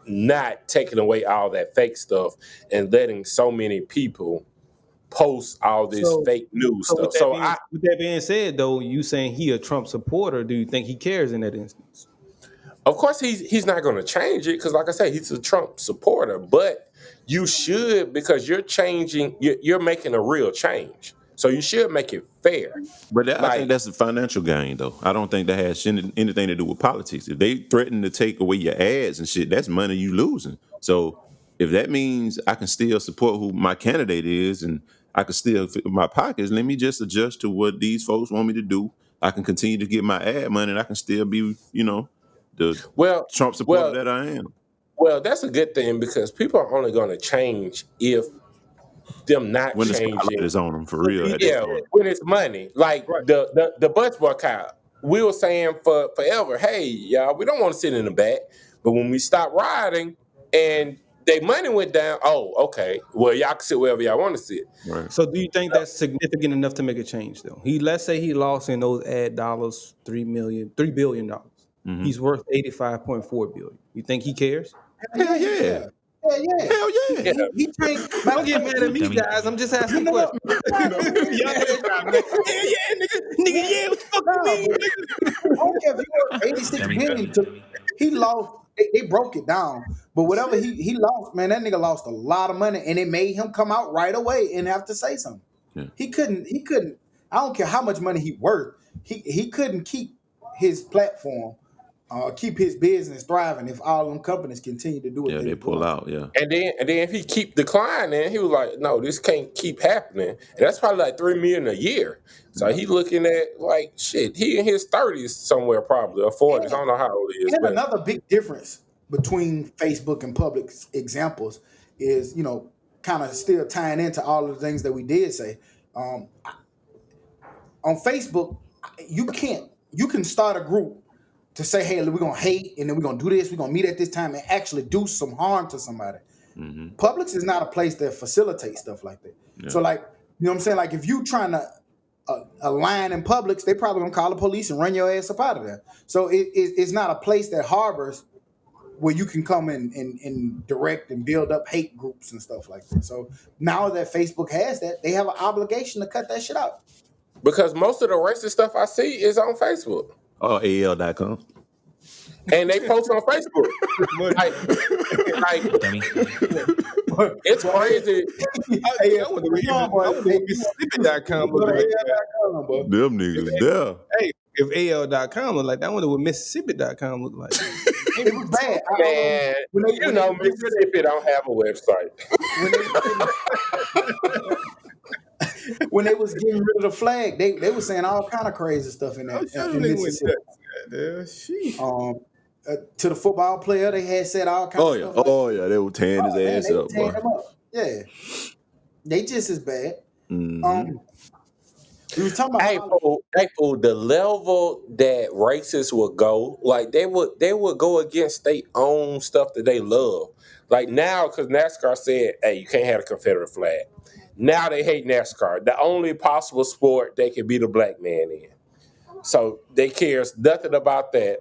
not taking away all that fake stuff and letting so many people post all this fake news stuff. With that being said, though, you saying he a Trump supporter, do you think he cares in that instance? Of course, he's not going to change it, because, like I said, he's a Trump supporter. But you should, because you're changing, you're making a real change. So you should make it fair. But I think that's a financial gain, though. I don't think that has anything to do with politics. If they threaten to take away your ads and shit, that's money you losing. So if that means I can still support who my candidate is, and I can still fit my pockets, let me just adjust to what these folks want me to do. I can continue to get my ad money, and I can still be, the Well, Trump supporter well, that I am. well, that's a good thing because people are only going to change if them not When the spotlight changing. is on them, for real. At Yeah, that point. when it's money, like Right. the bus boycott. We were saying for forever, hey, y'all, we don't want to sit in the back. But when we stopped riding and their money went down, oh, okay, well, y'all can sit wherever y'all want to sit. Right. So do you think that's significant enough to make a change though? Let's say he lost in those ad dollars $3 billion. Mhm. He's worth $85.4 billion. You think he cares? Hell yeah. Hell yeah. Hell yeah. He changed. Don't get mad at me, guys. I'm just asking a question. Nigga, yeah, what the fuck you mean? I don't care if he worth 86 billion. He lost. They broke it down, but whatever he lost, man, that nigga lost a lot of money, and it made him come out right away and have to say something. Yeah. He couldn't. I don't care how much money he worth. He couldn't keep his platform, keep his business thriving if all them companies continue to do what They pull out. Yeah. And then if he keep declining, he was like, no, this can't keep happening. And that's probably like $3 million a year. So he looking at like shit. He in his 30s somewhere probably or 40s. I don't know how old he is. And But another big difference between Facebook and public examples is, kind of still tying into all of the things that we did say. On Facebook, you can start a group to say, hey, we're going to hate, and then we're going to do this, we're going to meet at this time and actually do some harm to somebody. Mm-hmm. Publix is not a place that facilitates stuff like that. Yeah. So, like, you know what I'm saying? Like, if you trying to align in Publix, they probably going to call the police and run your ass up out of there. So it's not a place that harbors where you can come and direct and build up hate groups and stuff like that. So now that Facebook has that, they have an obligation to cut that shit out. because most of the racist stuff I see is on Facebook. Oh, AL.com. And they post on Facebook. like it's crazy. I wonder what Mississippi.com look like. Them niggas there. Hey, if AL.com look like that, I wonder what Mississippi.com look like. It was bad. Man, Mississippi don't have a website. When they was getting rid of the flag, they were saying all kind of crazy stuff in that. In Mississippi. To the football player, they had said all kinds of stuff. Oh yeah, they were tearing his ass up, boy. Yeah, they just as bad. Mm-hmm. We was talking about the level that racists would go, like they would go against their own stuff that they love. Like now, because NASCAR said, "Hey, you can't have a Confederate flag." Now they hate NASCAR. The only possible sport they can be the black man in. So they cares nothing about that.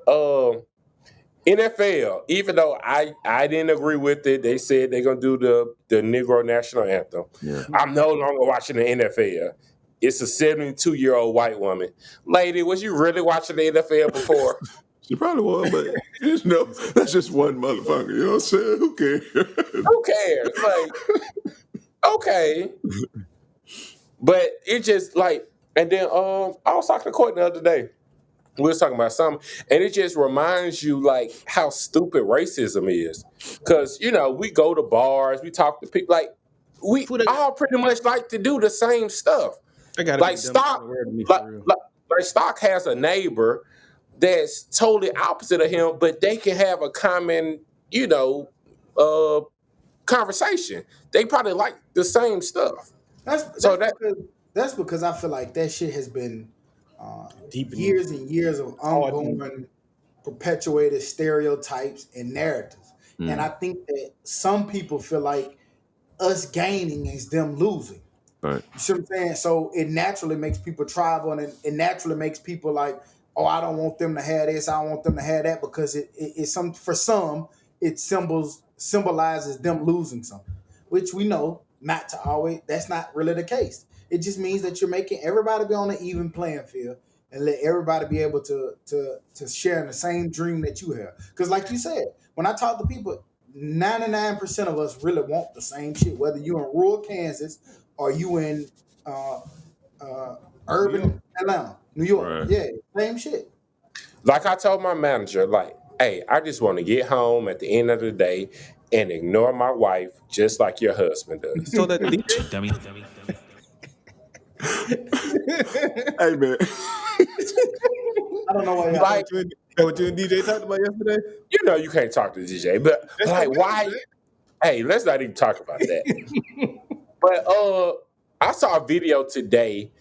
NFL, even though I didn't agree with it, they said they're gonna do the Negro national anthem. Yeah. I'm no longer watching the NFL. It's a 72-year-old white woman. Lady, was you really watching the NFL before? She probably was, but that's just one motherfucker. You know what I'm saying? Who cares? Who cares? Like, okay. But it just like, and then I was talking to Courtney the other day. We was talking about something, and it just reminds you like how stupid racism is. Because, we go to bars, we talk to people, like we all pretty much like to do the same stuff. Like Stock has a neighbor that's totally opposite of him, but they can have a common, conversation. They probably like the same stuff. That's because I feel like that shit has been years and years of ongoing, perpetuated stereotypes and narratives. And I think that some people feel like us gaining is them losing. Right. You see what I'm saying? So it naturally makes people tribal, and it naturally makes people like, oh, I don't want them to have this, I don't want them to have that, because for some it symbolizes them losing something, which we know not to always. That's not really the case. It just means that you're making everybody be on an even playing field and let everybody be able to share in the same dream that you have. Because like you said, when I talk to people, 99% of us really want the same shit, whether you're in rural Kansas or you in urban Atlanta, New York. Right. Yeah, same shit. Like I told my manager, like, hey, I just want to get home at the end of the day and ignore my wife just like your husband does. So that DJ? Dummy. Hey man, I don't know why y'all. Like, That what you and DJ talked about yesterday? you know you can't talk to DJ, but That's like okay, why? man. Hey, let's not even talk about that. But I saw a video today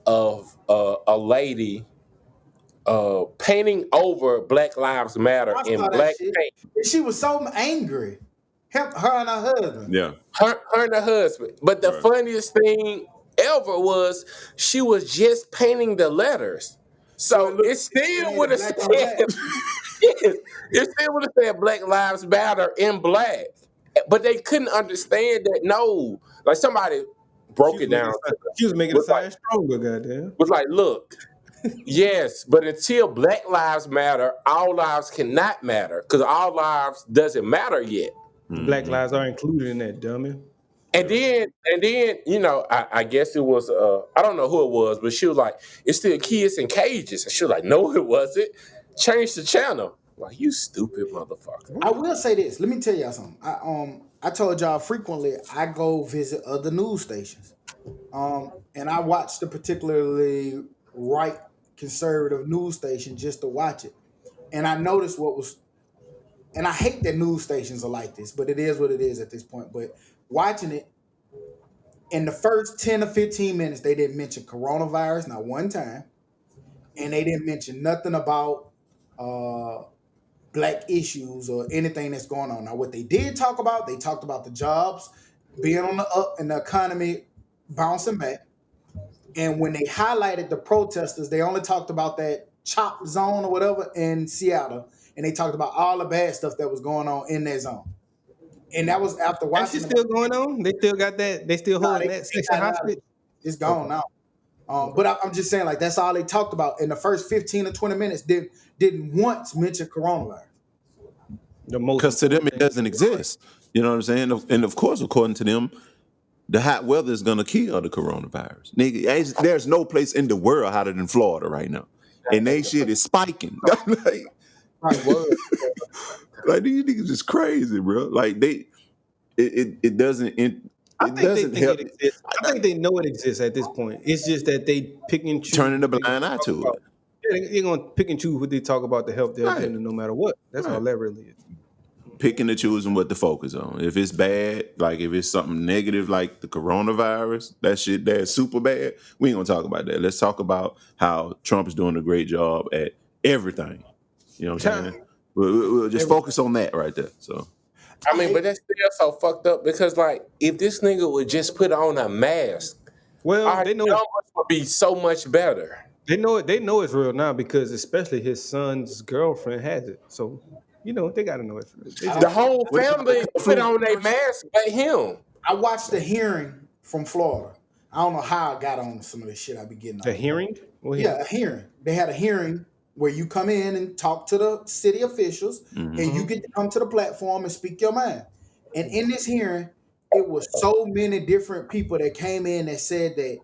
of a lady painting over Black Lives Matter I in saw that black shit. paint. She was so angry. Her and her husband. yeah. Her and her husband. But the Right. funniest thing ever was she was just painting the letters. So it still would have said black on black. it still would have said Black Lives Matter in black. But they couldn't understand that. No. Like somebody broke it down. She was making the Was like- sign stronger, goddamn. Was like, look, yes, but until Black Lives Matter, all lives cannot matter. Because all lives doesn't matter yet. Black lives are included in that, dummy. And then, you know, I guess it was I don't know who it was, but she was like, it's still kids in cages. And she was like, no, it wasn't. Change the channel. Like, you stupid motherfucker. I will say this. Let me tell y'all something. I told y'all frequently I go visit other news stations. And I watched a particularly right conservative news station just to watch it. And I noticed and I hate that news stations are like this, but it is what it is at this point. But watching it, in the first 10 or 15 minutes, they didn't mention coronavirus not one time. And they didn't mention nothing about black issues or anything that's going on. Now, what they did talk about, they talked about the jobs being on the up and the economy bouncing back. And when they highlighted the protesters, they only talked about that chop zone or whatever in Seattle. And they talked about all the bad stuff that was going on in that zone. And that was after That watching. shit still going on? They still got that? They still holding that section hostage? It's gone now. But I'm just saying, like, that's all they talked about in the first 15 or 20 minutes. Didn't once mention coronavirus. Because to them it doesn't exist. You know what I'm saying? And of course, according to them, the hot weather is gonna kill the coronavirus. Nigga, there's no place in the world hotter than Florida right now, and they shit is spiking. Like these niggas is crazy, bro. Like it doesn't. I think it exists. I think they know it exists at this point. It's just that they pick and choose. Turning the blind eye to it. Yeah, they're going to pick and choose what they talk about to help their agenda no matter what. That's all that really is. Picking and choosing what to focus on. If it's bad, like if it's something negative like the coronavirus, that shit that's super bad, we ain't going to talk about that. Let's talk about how Trump is doing a great job at everything. You know what I'm saying? We'll just focus on that right there. So, I mean, but that's still so fucked up because, like, if this nigga would just put on a mask, well, they know numbers would be so much better. They know it. They know it's real now because especially his son's girlfriend has it. So, you know, they got to know it's real. The whole family put on their mask but him. I watched the hearing from Florida. I don't know how I got on some of this shit I be getting. A hearing? Yeah, a hearing. They had a hearing where you come in and talk to the city officials, and you get to come to the platform and speak your mind. And in this hearing, it was so many different people that came in that said that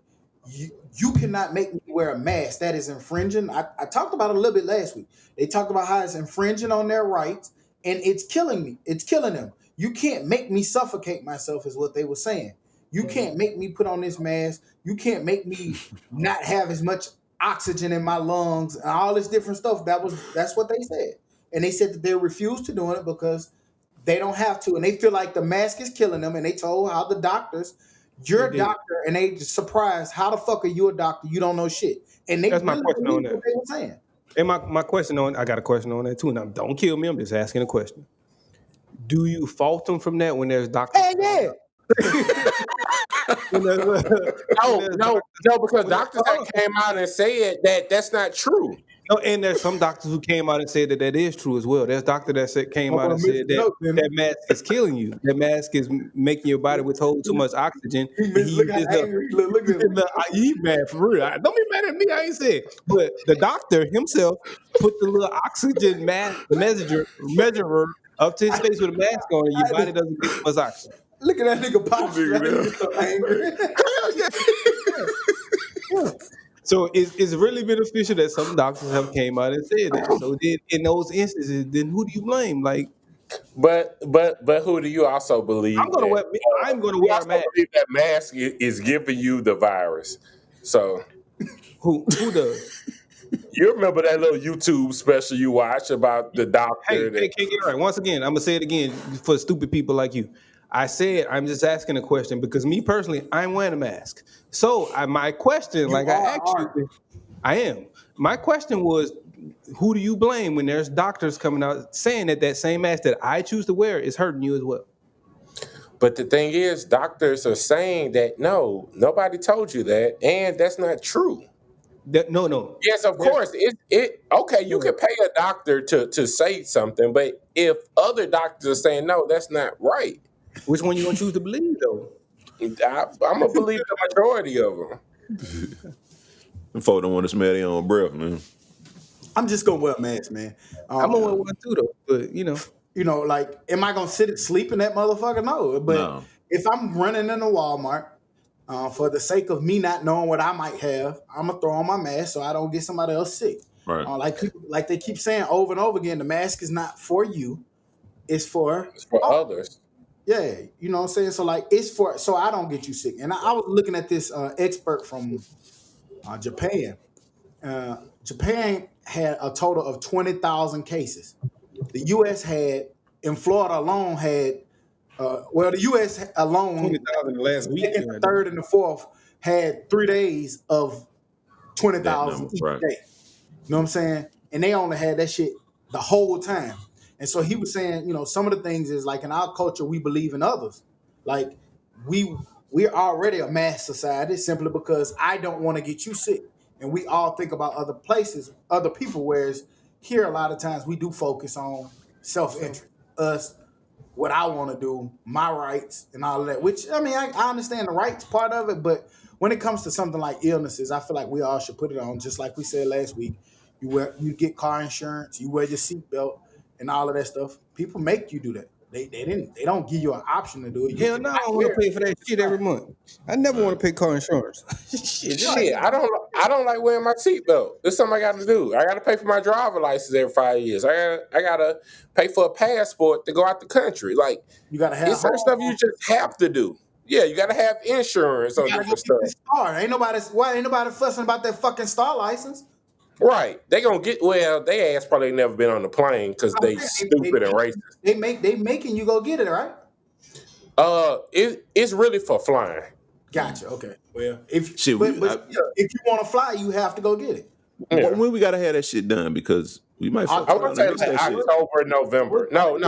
you cannot make me wear a mask. That is infringing. I talked about it a little bit last week. They talked about how it's infringing on their rights, and it's killing me. It's killing them. You can't make me suffocate myself is what they were saying. You can't make me put on this mask. You can't make me not have as much oxygen in my lungs and all this different stuff. That's what they said. And they said that they refused to do it because they don't have to. And they feel like the mask is killing them. And they told how the doctors, you're a doctor, and they just surprised, how the fuck are you a doctor? You don't know shit. And that's my question on that. What they were saying. And my question I got a question on that too. And don't kill me. I'm just asking a question. Do you fault them from that when there's doctors? Hey, yeah. No, because doctors that came out and said that that's not true. No, and there's some doctors who came out and said that is true as well. There's a doctor that came out and said that mask is killing you. That mask is making your body withhold too much oxygen. Look at him. He mad for real. Don't be mad at me. I ain't said. But the doctor himself put the little oxygen measurer up to his face with a mask on, and your body doesn't get much oxygen. Look at that nigga posture. He's so angry. So it's really beneficial that some doctors have came out and said that. So then in those instances, then who do you blame? Like, But who do you also believe that? I'm gonna You wear a also mask. believe that mask is giving you the virus. So Who does? you remember that little YouTube special you watched about the doctor that Can't get it right. Once again, I'm gonna say it again for stupid people like you. I said I'm just asking a question because me personally, I'm wearing a mask. So my question, You like I asked are. you, I am. My question was, who do you blame when there's doctors coming out saying that that same mask that I choose to wear is hurting you as well? But the thing is, doctors are saying that no, nobody told you that, and that's not true. No. Yes, of There's course. It okay. You no. can pay a doctor to say something, but if other doctors are saying no, that's not right. Which one you gonna choose to believe though? I'm gonna believe the majority of them. Them folk don't want to smell their own breath, man. I'm just gonna wear a mask, man. I'm gonna wear one too though, but Like, am I gonna sleep in that motherfucker? No. But No. if I'm running in a Walmart, for the sake of me not knowing what I might have, I'm gonna throw on my mask so I don't get somebody else sick. Right. Like they keep saying over and over again, the mask is not for you; it's for It's for others. Yeah, you know what I'm saying. So like, it's for so I don't get you sick. And I was looking at this expert from Japan. Japan had a total of 20,000 cases. The U.S. had, in Florida alone, had the U.S. alone, 20,000 last week. second, the third, and the fourth had 3 days of 20,000 each right. day. You know what I'm saying? And they only had that shit the whole time. And so he was saying, some of the things is like in our culture, we believe in others. Like we're already a mass society simply because I don't want to get you sick. And we all think about other places, other people, whereas here a lot of times we do focus on self-interest, us, what I want to do, my rights and all of that, which, I mean, I understand the rights part of it, but when it comes to something like illnesses, I feel like we all should put it on, just like we said last week. You get car insurance, you wear your seatbelt and all of that stuff. People make you do that. They don't give you an option to do it. Hell no, I don't want to pay for that shit every month. I never want to pay car insurance. Shit, I don't like wearing my seatbelt. It's something I got to do. I got to pay for my driver license every 5 years. I got to pay for a passport to go out the country. Like, you got to have it's certain stuff you just have to do. Yeah, you got to have insurance on different stuff. Ain't nobody fussing about that fucking star license. Right. They gonna get they ass probably never been on the plane because they stupid and racist. They making you go get it, right? It's really for flying. Gotcha. Okay. Well, if you want to fly, you have to go get it. Yeah. When we gotta have that shit done because we might. I was gonna say like October, November. No.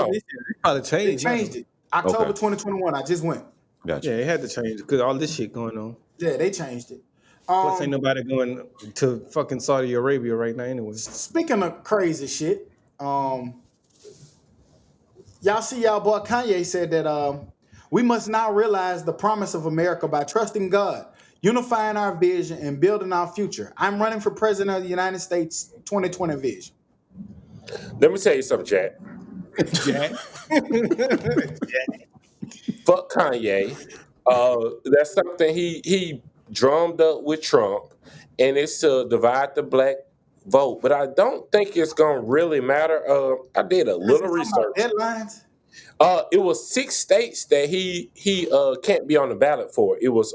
Probably changed. They changed it. October 2021. I just went. Gotcha. Yeah, it had to change because all this shit going on. Yeah, they changed it. Plus, ain't nobody going to fucking Saudi Arabia right now anyway. Speaking of crazy shit, y'all see y'all boy Kanye said that we must now realize the promise of America by trusting God, unifying our vision, and building our future. I'm running for president of the United States 2020 vision. Let me tell you something, Jack. Jack. Fuck Kanye. That's something he drummed up with Trump, and it's to divide the black vote. But I don't think it's gonna really matter. I did a little research. Deadlines. It was 6 states that he can't be on the ballot for. It was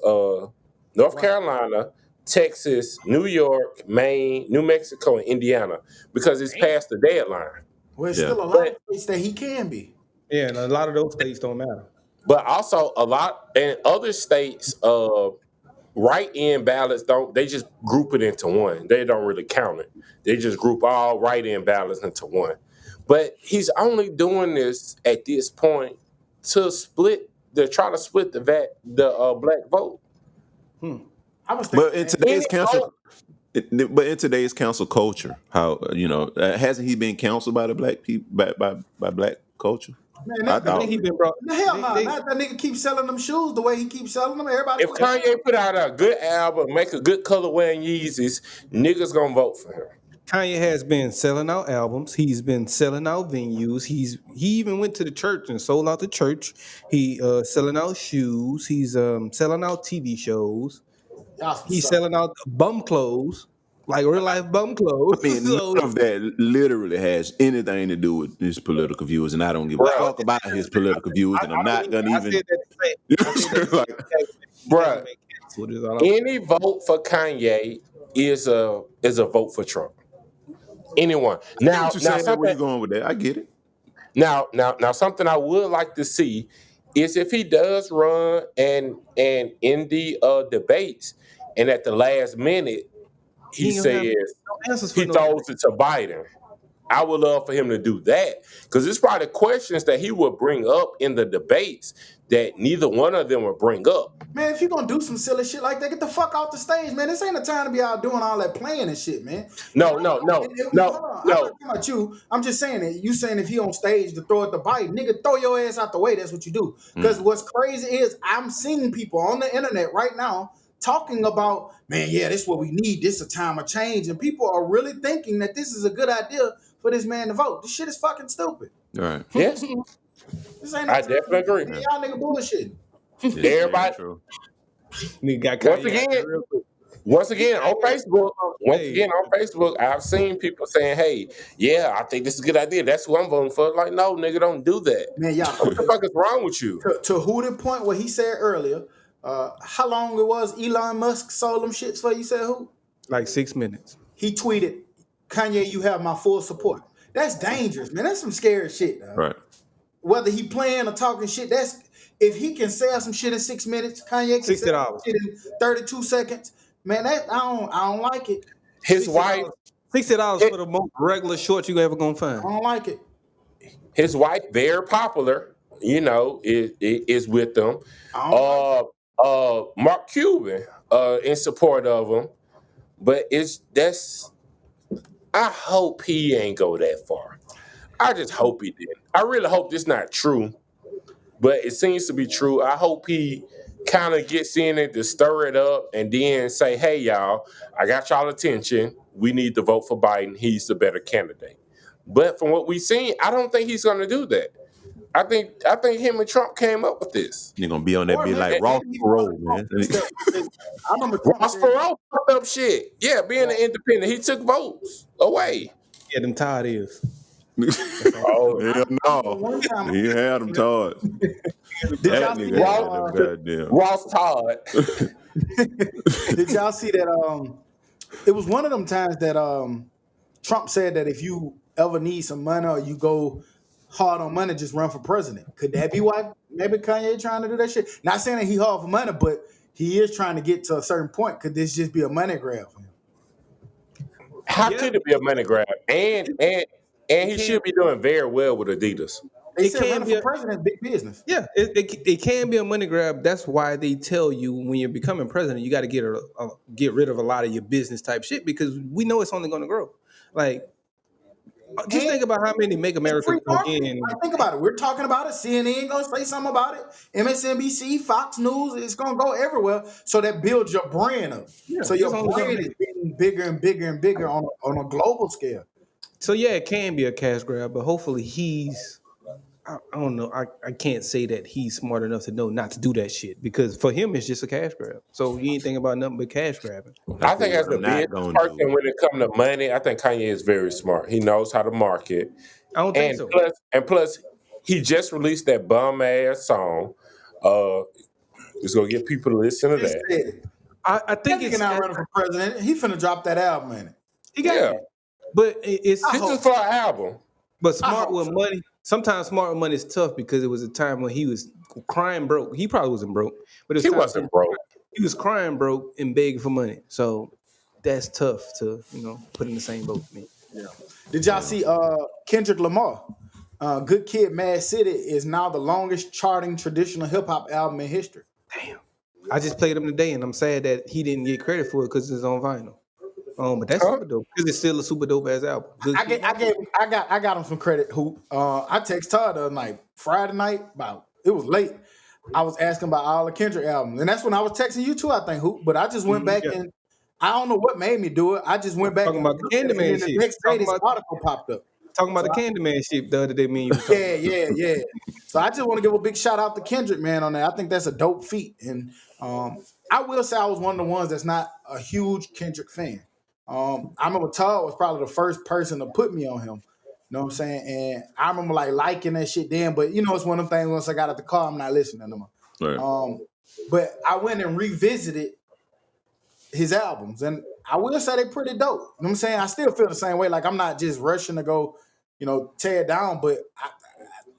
North Carolina, Texas, New York, Maine, New Mexico, and Indiana because it's past the deadline. Well, it's still a lot of states that he can be. Yeah, and a lot of those states don't matter. But also a lot in other states, write-in ballots they just group it into one. They don't really count it. They just group all write-in ballots into one. But he's only doing this at this point to try to split the black vote. I was thinking, but in today's council culture, how hasn't he been counseled by the black people by black culture? Man, I think he been brought. Hell no, not that nigga keep selling them shoes the way he keeps selling them. Everybody. If Kanye put out a good album, make a good colorway and Yeezys, niggas gonna vote for him. Kanye has been selling out albums. He's been selling out venues. He even went to the church and sold out the church. He selling out shoes. He's selling out TV shows. He's selling out bum clothes. like real life bum clothes. I mean, So, none of that literally has anything to do with his political views, and I don't give a fuck about his political views, and I'm not gonna even. Bruh, any vote for Kanye is a vote for Trump. Anyone. Now, where you going with that? I get it. Now, something I would like to see is if he does run and in the debates, and at the last minute he says he throws it to Biden. I would love for him to do that because it's probably questions that he would bring up in the debates that neither one of them would bring up. Man, if you're gonna do some silly shit like that, get the fuck off the stage, man. This ain't the time to be out doing all that playing and shit, man. No. I'm not talking about you. I'm just saying that you saying if he on stage to throw it to Biden, nigga, throw your ass out the way. That's what you do. Because what's crazy is I'm seeing people on the internet right now talking about, man, yeah, this is what we need. This is a time of change. And people are really thinking that this is a good idea for this man to vote. This shit is fucking stupid. All right. Yes. This ain't I definitely agree. Y'all nigga bullshit. Everybody. Once again on Facebook, I've seen people saying, "Hey, yeah, I think this is a good idea. That's who I'm voting for." Like, no, nigga, don't do that. Man, y'all, what the fuck is wrong with you? To who the point what he said earlier? How long it was Elon Musk sold them shits for? You said who? Like 6 minutes. He tweeted, "Kanye, you have my full support." That's dangerous, man. That's some scary shit. Right. Whether he playing or talking shit, that's if he can sell some shit in 6 minutes, Kanye can sell some shit in 32 seconds. Man, that I don't like it. His wife, $60 for the most regular shorts you ever gonna find. I don't like it. His wife, very popular, is with them. Mark Cuban, in support of him, but I hope he ain't go that far. I just hope he didn't. I really hope this not true, but it seems to be true. I hope he kind of gets in it to stir it up and then say, "Hey, y'all, I got y'all attention. We need to vote for Biden. He's the better candidate." But from what we've seen, I don't think he's going to do that. I think him and Trump came up with this. You're gonna be on that be like Ross Perot, man. Ross Perot fucked up shit. Yeah, being an independent, he took votes away. Yeah, them Todd is. Oh hell no! He had them Todd. That nigga Ross Todd. Did y'all see that? It was one of them times that Trump said that if you ever need some money or you go hard on money, just run for president. Could that be why maybe Kanye trying to do that shit? Not saying that he hard for money, but he is trying to get to a certain point. Could this just be a money grab for him? How could it be a money grab? And he should be doing very well with Adidas. They said running for president, big business. Yeah, it can be a money grab. That's why they tell you when you're becoming president, you got to get rid of a lot of your business type shit because we know it's only going to grow. Like, just think about how many Make America Again. Think about it. We're talking about it. CNN gonna say something about it. MSNBC, Fox News, it's gonna go everywhere. So that builds your brand up. Yeah, so your brand is getting bigger and bigger and bigger on a global scale. So yeah, it can be a cash grab, but hopefully he's. I don't know. I can't say that he's smart enough to know not to do that shit because for him it's just a cash grab. So you ain't thinking about nothing but cash grabbing. I think as a business person, when it comes to money, I think Kanye is very smart. He knows how to market. I don't think so. Plus, he just released that bum ass song. It's gonna get people to listen to that. I think he's not running for president. He finna drop that album in it. He got it. But it's just for an album. But smart with money. Sometimes smart with money is tough because it was a time when he was crying broke. He probably wasn't broke, but he wasn't broke. He was crying broke and begging for money. So that's tough to put in the same boat with me. Yeah. Did y'all see Kendrick Lamar? Good Kid, Mad City is now the longest charting traditional hip hop album in history. Damn. I just played him today, and I'm sad that he didn't get credit for it because it's on vinyl. But that's super dope because it's still a super dope ass album. I got him some credit. I text Todd the other night, Friday night, it was late. I was asking about all the Kendrick albums, and that's when I was texting you too. I think but I just went back and I don't know what made me do it. I just went back talking about the Candyman shit. The next day, this article popped up. Talking about the Candyman shit the other day. Me and you yeah. So I just want to give a big shout out to Kendrick, man, on that. I think that's a dope feat, and I will say I was one of the ones that's not a huge Kendrick fan. I remember Todd was probably the first person to put me on him. You know what I'm saying? And I remember like liking that shit then, but it's one of them things once I got out the car, I'm not listening no more. Right. But I went and revisited his albums, and I will say they're pretty dope. You know what I'm saying? I still feel the same way. Like I'm not just rushing to go, tear it down, but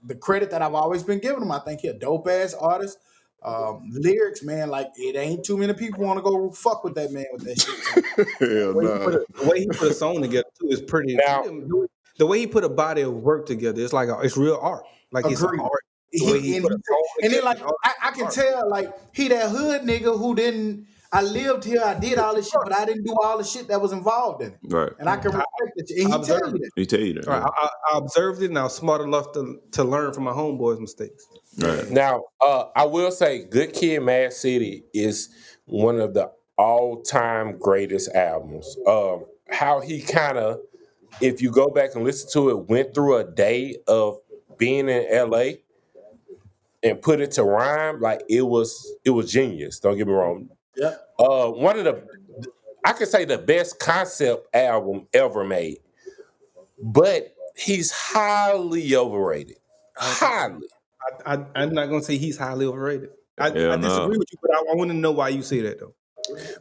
the credit that I've always been giving him, I think he's a dope ass artist. Lyrics, man, like it ain't too many people want to go fuck with that man with that shit. Hell nah. The way he put a song together too is pretty. Now, the way he put a body of work together, it's like it's real art. Like it's art. And then like I can tell like he that hood nigga who didn't. I lived here, I did all this shit, but I didn't do all the shit that was involved in it. Right. And I can respect it. And he tell you that. He tell you that. Right. I observed it, and I was smart enough to learn from my homeboys' mistakes. Right. Now, I will say, Good Kid, Mad City is one of the all-time greatest albums. How he kind of, if you go back and listen to it, went through a day of being in L.A. and put it to rhyme, like it was genius. Don't get me wrong. Yeah. One of I could say the best concept album ever made, but he's highly overrated. Highly. I'm not gonna say he's highly overrated. I disagree with you, but I want to know why you say that though.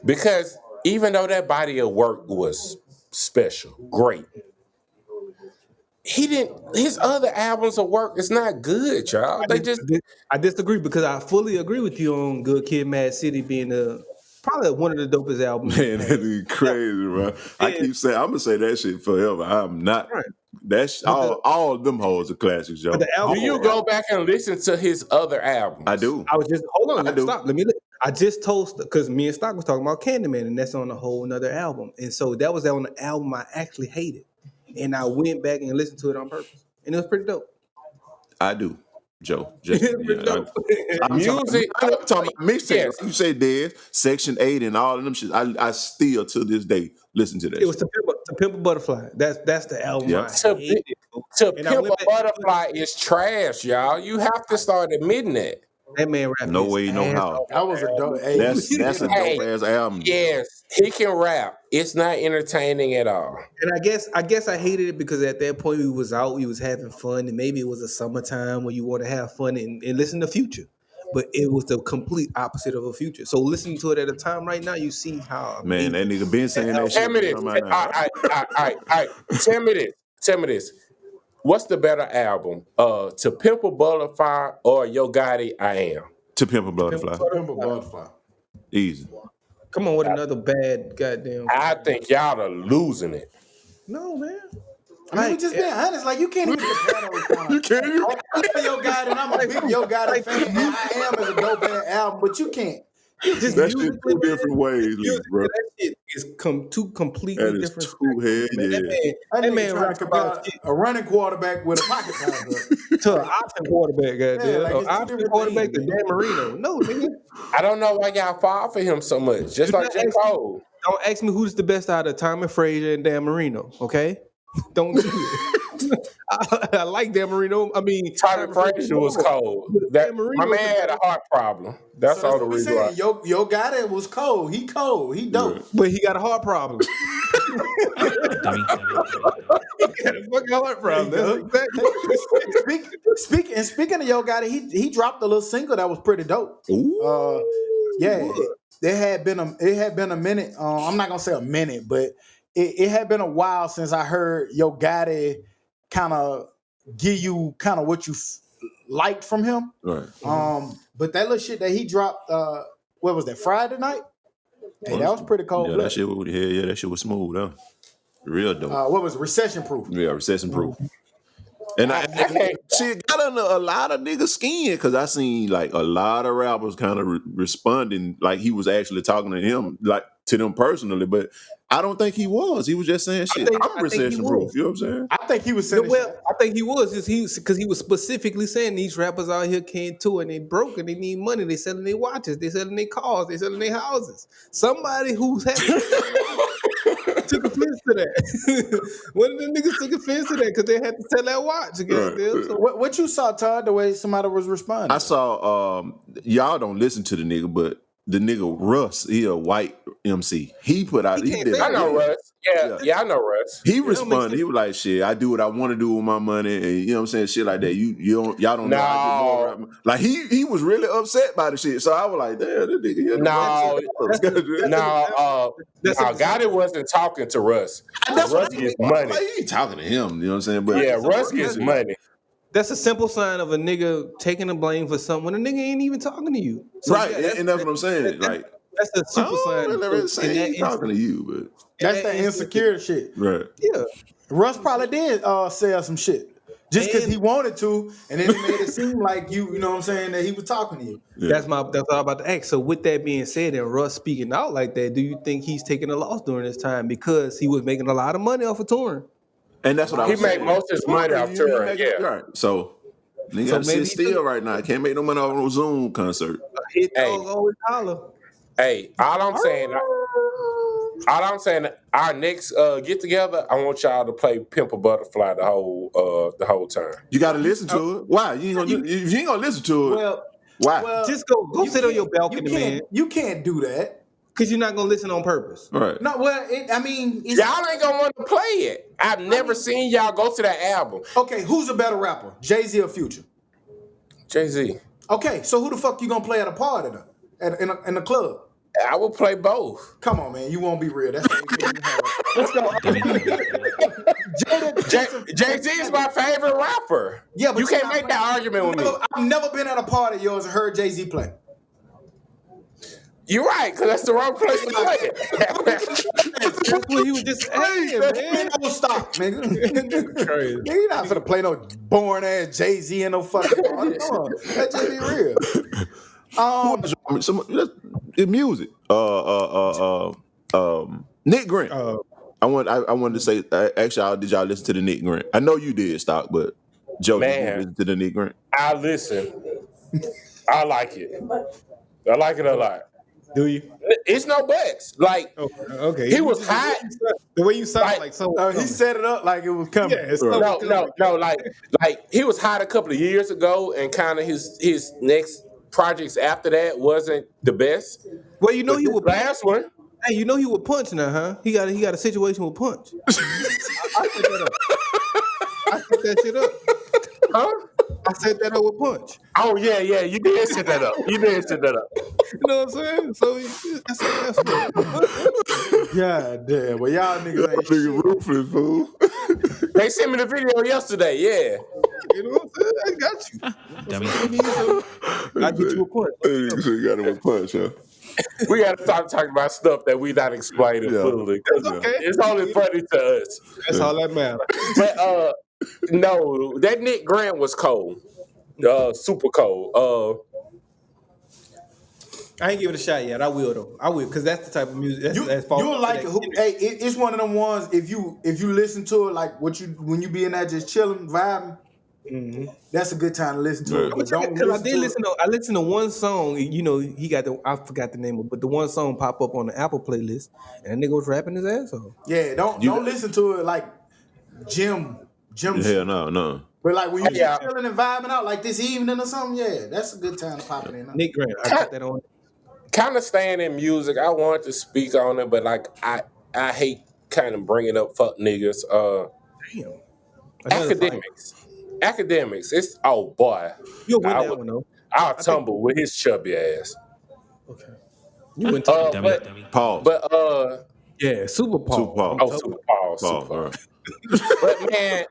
Because even though that body of work was special, great, his other albums of work is not good, y'all. I disagree because I fully agree with you on Good Kid, Mad City being probably one of the dopest albums. Man, that is crazy, bro. I keep saying I'm gonna say that shit forever. I'm not. Right. That's all of them hoes are classics, yo. Do you go back and listen to his other albums? I do. I was just hold on. Stop. Let me. I just told because me and Stock was talking about Candyman, and that's on a whole another album. And so that was on the album I actually hated, and I went back and listened to it on purpose, and it was pretty dope. I do. Joe. Music. I'm talking about mixtape. You say there's Section 8 and all of them shit. I still to this day listen to that. It was To Pimp a Butterfly. That's the album. Yep. To Pimp a Butterfly is trash, y'all. You have to start admitting that. That man rap. No way, no how. That was a dope. That's a dope ass album. Yes, he can rap. It's not entertaining at all. And I guess I hated it because at that point we was out, we was having fun, and maybe it was a summertime where you want to have fun and listen to Future. But it was the complete opposite of a Future. So listening to it at a time right now, you see how man that nigga been saying that shit. Tell me this. All right. Tell me this. What's the better album? To Pimp a Butterfly or Yo Gotti, I Am? To Pimp a Butterfly. Pimp a Butterfly. Easy. Come on with another bad goddamn. I think y'all are losing it. No, man. I mean, just being honest, like you can't even compare those. You can't. I'm Yo Gotti, and I'm a big Yo Gotti fan. And I Am is a dope ass album, but you can't. Just that shit two different ways, bro. That shit is two completely different. Two head, That man rap about a running quarterback with a pocket passer to an option quarterback, goddamn. An option quarterback to Dan Marino. No, nigga. I don't know why y'all fall for him so much. Just like J. Cole. Don't ask me who's the best out of Tommy Frazier and Dan Marino, okay? Don't do it. I like Dan Marino. I mean, Tommy Frazier was cold. My man had a heart problem. That's all the reason why. Yo Gotti was cold. He cold. He dope. Yeah. But he got a heart problem. He got a fucking heart problem. Speaking of Yo Gotti, he dropped a little single that was pretty dope. Yeah. It had been a minute. I'm not gonna say a minute, but it had been a while since I heard Yo Gotti kind of give you kind of what you liked from him. Right. But that little shit that he dropped, what was that, Friday night? Hey, that was pretty cold. Yeah, that shit was smooth, huh? Real dope. What was it? Recession Proof? Yeah, Recession Proof. And I got under a lot of niggas' skin because I seen like a lot of rappers kind of responding like he was actually talking to him, like to them personally, but I don't think he was. He was just saying shit. I'm recession proof. You know what I'm saying? I think he was saying I think he was because he was specifically saying these rappers out here can't tour and they broke and they need money. They selling their watches, they selling their cars, they selling their houses. Somebody who's happy took offense to that. One of the niggas took offense to that because they had to sell that watch again. Right. So what you saw, Todd, the way somebody was responding? I saw y'all don't listen to the nigga, but the nigga Russ, he a white MC. He put out. He did. I know Russ. Yeah, I know Russ. He responded. He was like, "Shit, I do what I want to do with my money, and you know what I'm saying, shit like that. Y'all don't know. I get more right. Like he was really upset by the shit. So I was like, damn, this nigga. Gotti wasn't talking to Russ. Russ gets money. Like, he ain't talking to him. You know what I'm saying? But yeah, Russ gets money. That's a simple sign of a nigga taking the blame for something when a nigga ain't even talking to you. So, right, and that's what I'm saying. Like that's a super sign. He ain't talking to you, but that's that insecure shit. Right. Yeah. Russ probably did sell some shit. Just because he wanted to, and then it made it seem like you know what I'm saying, that he was talking to you. Yeah. That's all I'm about to ask. So with that being said, and Russ speaking out like that, do you think he's taking a loss during this time because he was making a lot of money off of touring? And that's what I was saying. He made most of his money off touring. Yeah. Right. So nigga gotta sit still right now. Can't make no money off a Zoom concert. Always holler. Hey, all I'm saying, our next get together, I want y'all to play Pimp a Butterfly the whole time. You got to listen to it. Why? If you ain't gonna listen to it, why? Well, just go sit on your balcony, man. You can't do that. Because you're not gonna listen on purpose, right? No, y'all ain't gonna want to play it. I've never seen y'all go to that album. Okay, who's a better rapper, Jay-Z or Future? Jay-Z. Okay, so who the fuck you gonna play at a party in a club? I will play both. Come on, man, you won't be real. That's let's go. Jay-Z is my favorite rapper. Yeah, but you can't make that argument with me. I've never been at a party of yours and heard Jay-Z play. You're right, because that's the wrong place to play it. That's what he was just saying, man. No, stop, nigga. Crazy. You're not finna play no boring ass Jay-Z and no fucking party. Come on, let's just be real. Music. Nick Grant. I wanted to say. Actually, did y'all listen to the Nick Grant? I know you did, Stock, but Joe, did you listen to the Nick Grant? I listen. I like it. I like it a lot. Do you? It's no buts. Like, okay. He was hot. The way you sound like so. He set it up like it was coming. Yeah, no. Like he was hot a couple of years ago, and kind of his next projects after that wasn't the best. Well, you know he would last one. Hey, you know he would Punch now, huh? He got a situation with Punch. I set that shit up. Huh? I set that up with Punch. Oh yeah, you did set that up. You know what I'm saying? So that's what. God damn. Well, y'all niggas ain't shit. Ruthless, fool. They sent me the video yesterday. Yeah. You know what I'm saying? I got you. Dummy. I get you a Punch. You got him a Punch, huh? We got to start talking about stuff that we not explaining fully. Okay. It's only funny to us. That's all that matters. But no, that Nick Grant was cold. Super cold. I ain't give it a shot yet. I will though. I will, because that's the type of music. You'll like it. Hey, it's one of them ones. If you listen to it like when you be in that just chilling, vibing. Mm-hmm. That's a good time to listen to it. But I listened to one song. You know, he got I forgot the name of it, but the one song pop up on the Apple playlist, and that nigga was rapping his ass off. Yeah, don't listen to it like Jim. Hell no. But like when you chilling and vibing out like this evening or something, yeah, that's a good time to pop it in. Nick Grant, I got that on. Kind of staying in music, I wanted to speak on it, but like I hate kind of bringing up fuck niggas. Damn. Academics. It's boy. You'll win that one though. I'll tumble with his chubby ass. Okay. You went to dummy. Pause. But yeah, Super Paul. Super Paul. But man,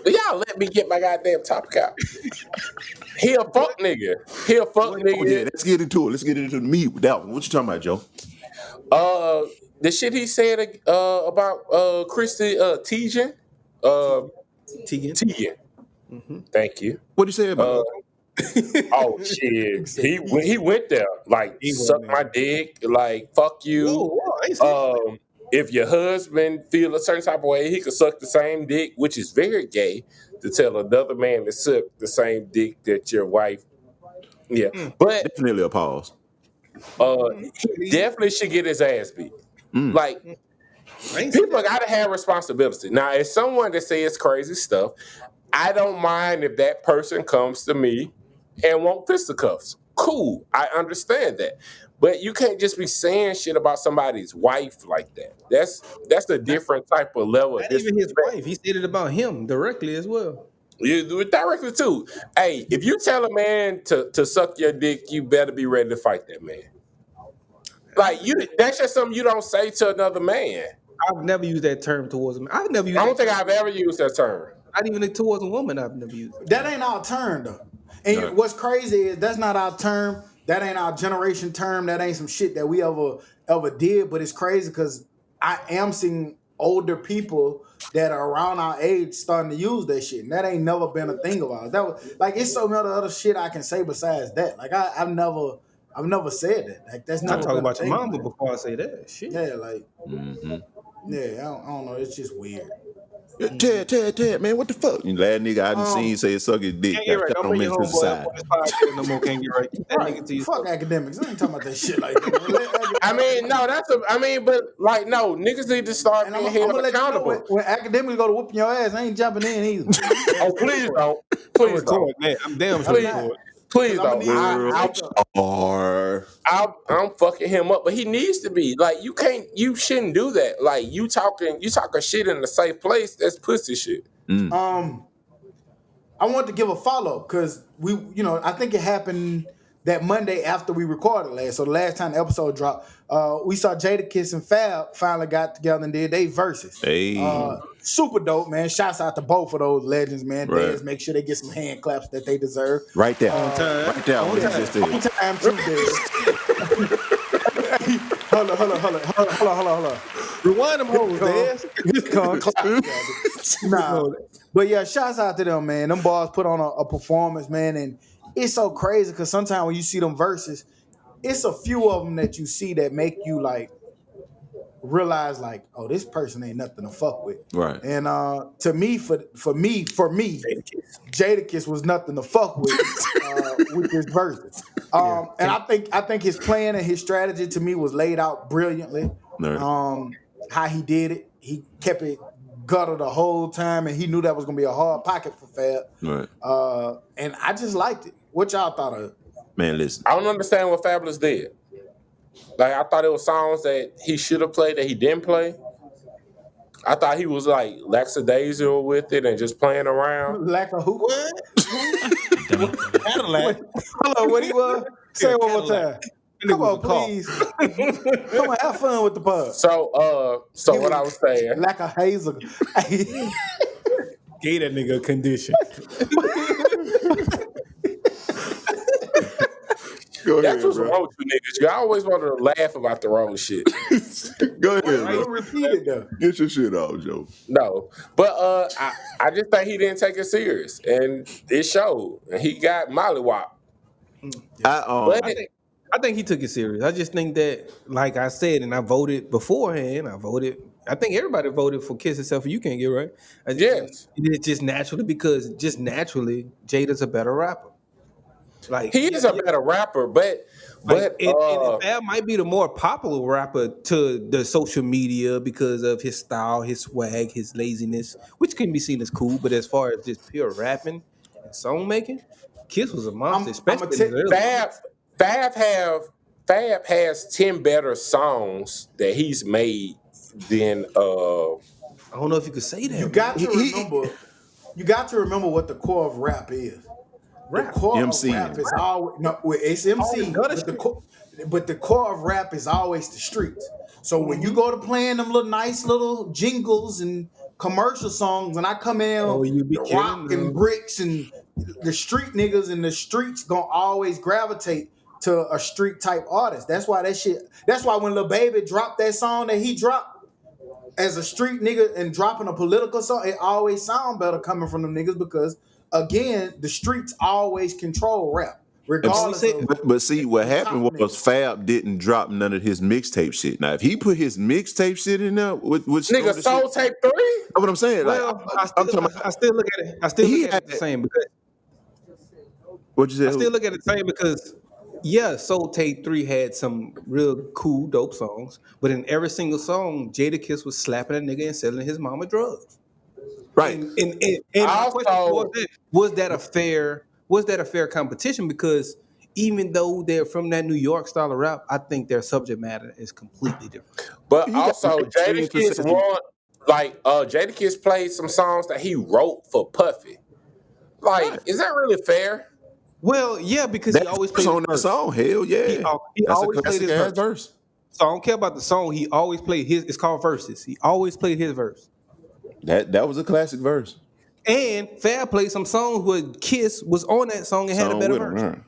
y'all let me get my goddamn topic out. He a fuck nigga. Yeah, let's get into it. Let's get into the meat with that one. What you talking about, Joe? The shit he said about Christy Teigen. Teigen. Mm-hmm. Thank you. What did you say about oh shit. He went there. Like he sucked my dick, like fuck you. If your husband feel a certain type of way, he could suck the same dick, which is very gay, to tell another man to suck the same dick that your wife. Yeah. But definitely a pause. He definitely should get his ass beat. Like people gotta have responsibility. Now, as someone that says crazy stuff, I don't mind if that person comes to me and want fisticuffs. cool. I understand that. But you can't just be saying shit about somebody's wife like that. That's a different type of level of Not even his disrespect. wife. He said it about him directly as well. You do it directly too. Hey, if you tell a man to suck your dick, you better be ready to fight that man. Like that's just something you don't say to another man. I've never used that term towards him. I've never used. I don't think I've ever used that term. Not even towards a woman. I've never used it. That ain't our term though. And what's crazy is that's not our term. That ain't our generation term. That ain't some shit that we ever did. But it's crazy because I am seeing older people that are around our age starting to use that shit. And that ain't never been a thing of ours. That was like it's so many other shit I can say besides that. Like I've never said that. Like that's not. I talk about your mama before I say that. Shit. Yeah, like yeah, I don't know. It's just weird. Ted, man, what the fuck? You last nigga I done seen say suck his dick. Can't get right. Don't bring your homeboy on this podcast no more. Can't get right. Keep that nigga to yourself. Fuck academics. I ain't talking about that shit like that. I mean, no, but like, no, niggas need to start And being I'm held accountable. You know, when academics go to whooping your ass, I ain't jumping in either. Oh, please don't. Please don't. Man, I'm damn sure. Please don't. I'm fucking him up, but he needs to be. Like, you shouldn't do that. Like, you talking shit in a safe place. That's pussy shit. I want to give a follow-up because I think it happened that Monday after we recorded last. So the last time the episode dropped, we saw Jadakiss and Fab finally got together and did they verses. Hey. Super dope, man. Shouts out to both of those legends, man. Right. Dez, make sure they get some hand claps that they deserve. Right there. On time. Right there. On time, too, Dez. Hold on. Rewind them hoes, Dez. Nah. But yeah, shouts out to them, man. Them boys put on a performance, man. And it's so crazy because sometimes when you see them verses, it's a few of them that you see that make you like realize like, oh, this person ain't nothing to fuck with. Right. And to me, for me, Jadakiss was nothing to fuck with his verses. And I think his plan and his strategy to me was laid out brilliantly. Right. How he did it, he kept it gutter the whole time, and he knew that was gonna be a hard pocket for Fab. Right. And I just liked it. What y'all thought of it? Man, listen. I don't understand what Fabulous did. Like, I thought it was songs that he should have played that he didn't play. I thought he was like lackadaisical with it and just playing around. Lack of who? What? Cadillac. Hello, what he was? Say it one more time. Come on, please. Come on, have fun with the bug. So what I was saying. Lack of hazel. Gave that nigga a condition. That's what's wrong with you niggas. You always want to laugh about the wrong shit. Go ahead, Why you repeat it though? Get your shit off, Joe. No, but I just think he didn't take it serious, and it showed. And he got mollywop. I think he took it serious. I just think that, like I said, and I voted beforehand. I think everybody voted for Kiss Itself. You Can't Get Right. Yes, it just naturally because Jada's a better rapper. Like he is a better rapper, but Fab might be the more popular rapper to the social media because of his style, his swag, his laziness, which can be seen as cool. But as far as just pure rapping and song making, Kiss was a monster. Especially Fab has 10 better songs that he's made than I don't know if you could say that. You got to remember what the core of rap is. Rap. The core MC. of rap is always it's MC, but the core of rap is always the streets. So when you go to playing them little nice little jingles and commercial songs, and I come in rock and bricks and the street niggas in the streets gonna always gravitate to a street type artist. That's why when Lil Baby dropped that song that he dropped as a street nigga and dropping a political song, it always sound better coming from them niggas because again, the streets always control rap. Regardless but see, what happened was Fab didn't drop none of his mixtape shit. Now, if he put his mixtape shit in there, with nigga Soul Tape 3? That's what I'm saying. Well, I still look at it. I still look at it the same because. What you say? I still look at it the same because. Yeah, Soul Tape 3 had some real cool, dope songs, but in every single song, Jadakiss was slapping a nigga and selling his mama drugs. Right. And my question was that a fair competition? Because even though they're from that New York style of rap, I think their subject matter is completely different. But You got also, Jadakiss Jadakiss played some songs that he wrote for Puffy. Like, is that really fair? Well, yeah, because he always plays on that song. Hell yeah, he that's always a played classic his ass verse. verse. So I don't care about the song. He always played his. It's called verses. He always played his verse. That was a classic verse. And Fab played some songs where Kiss was on that song and had a better verse.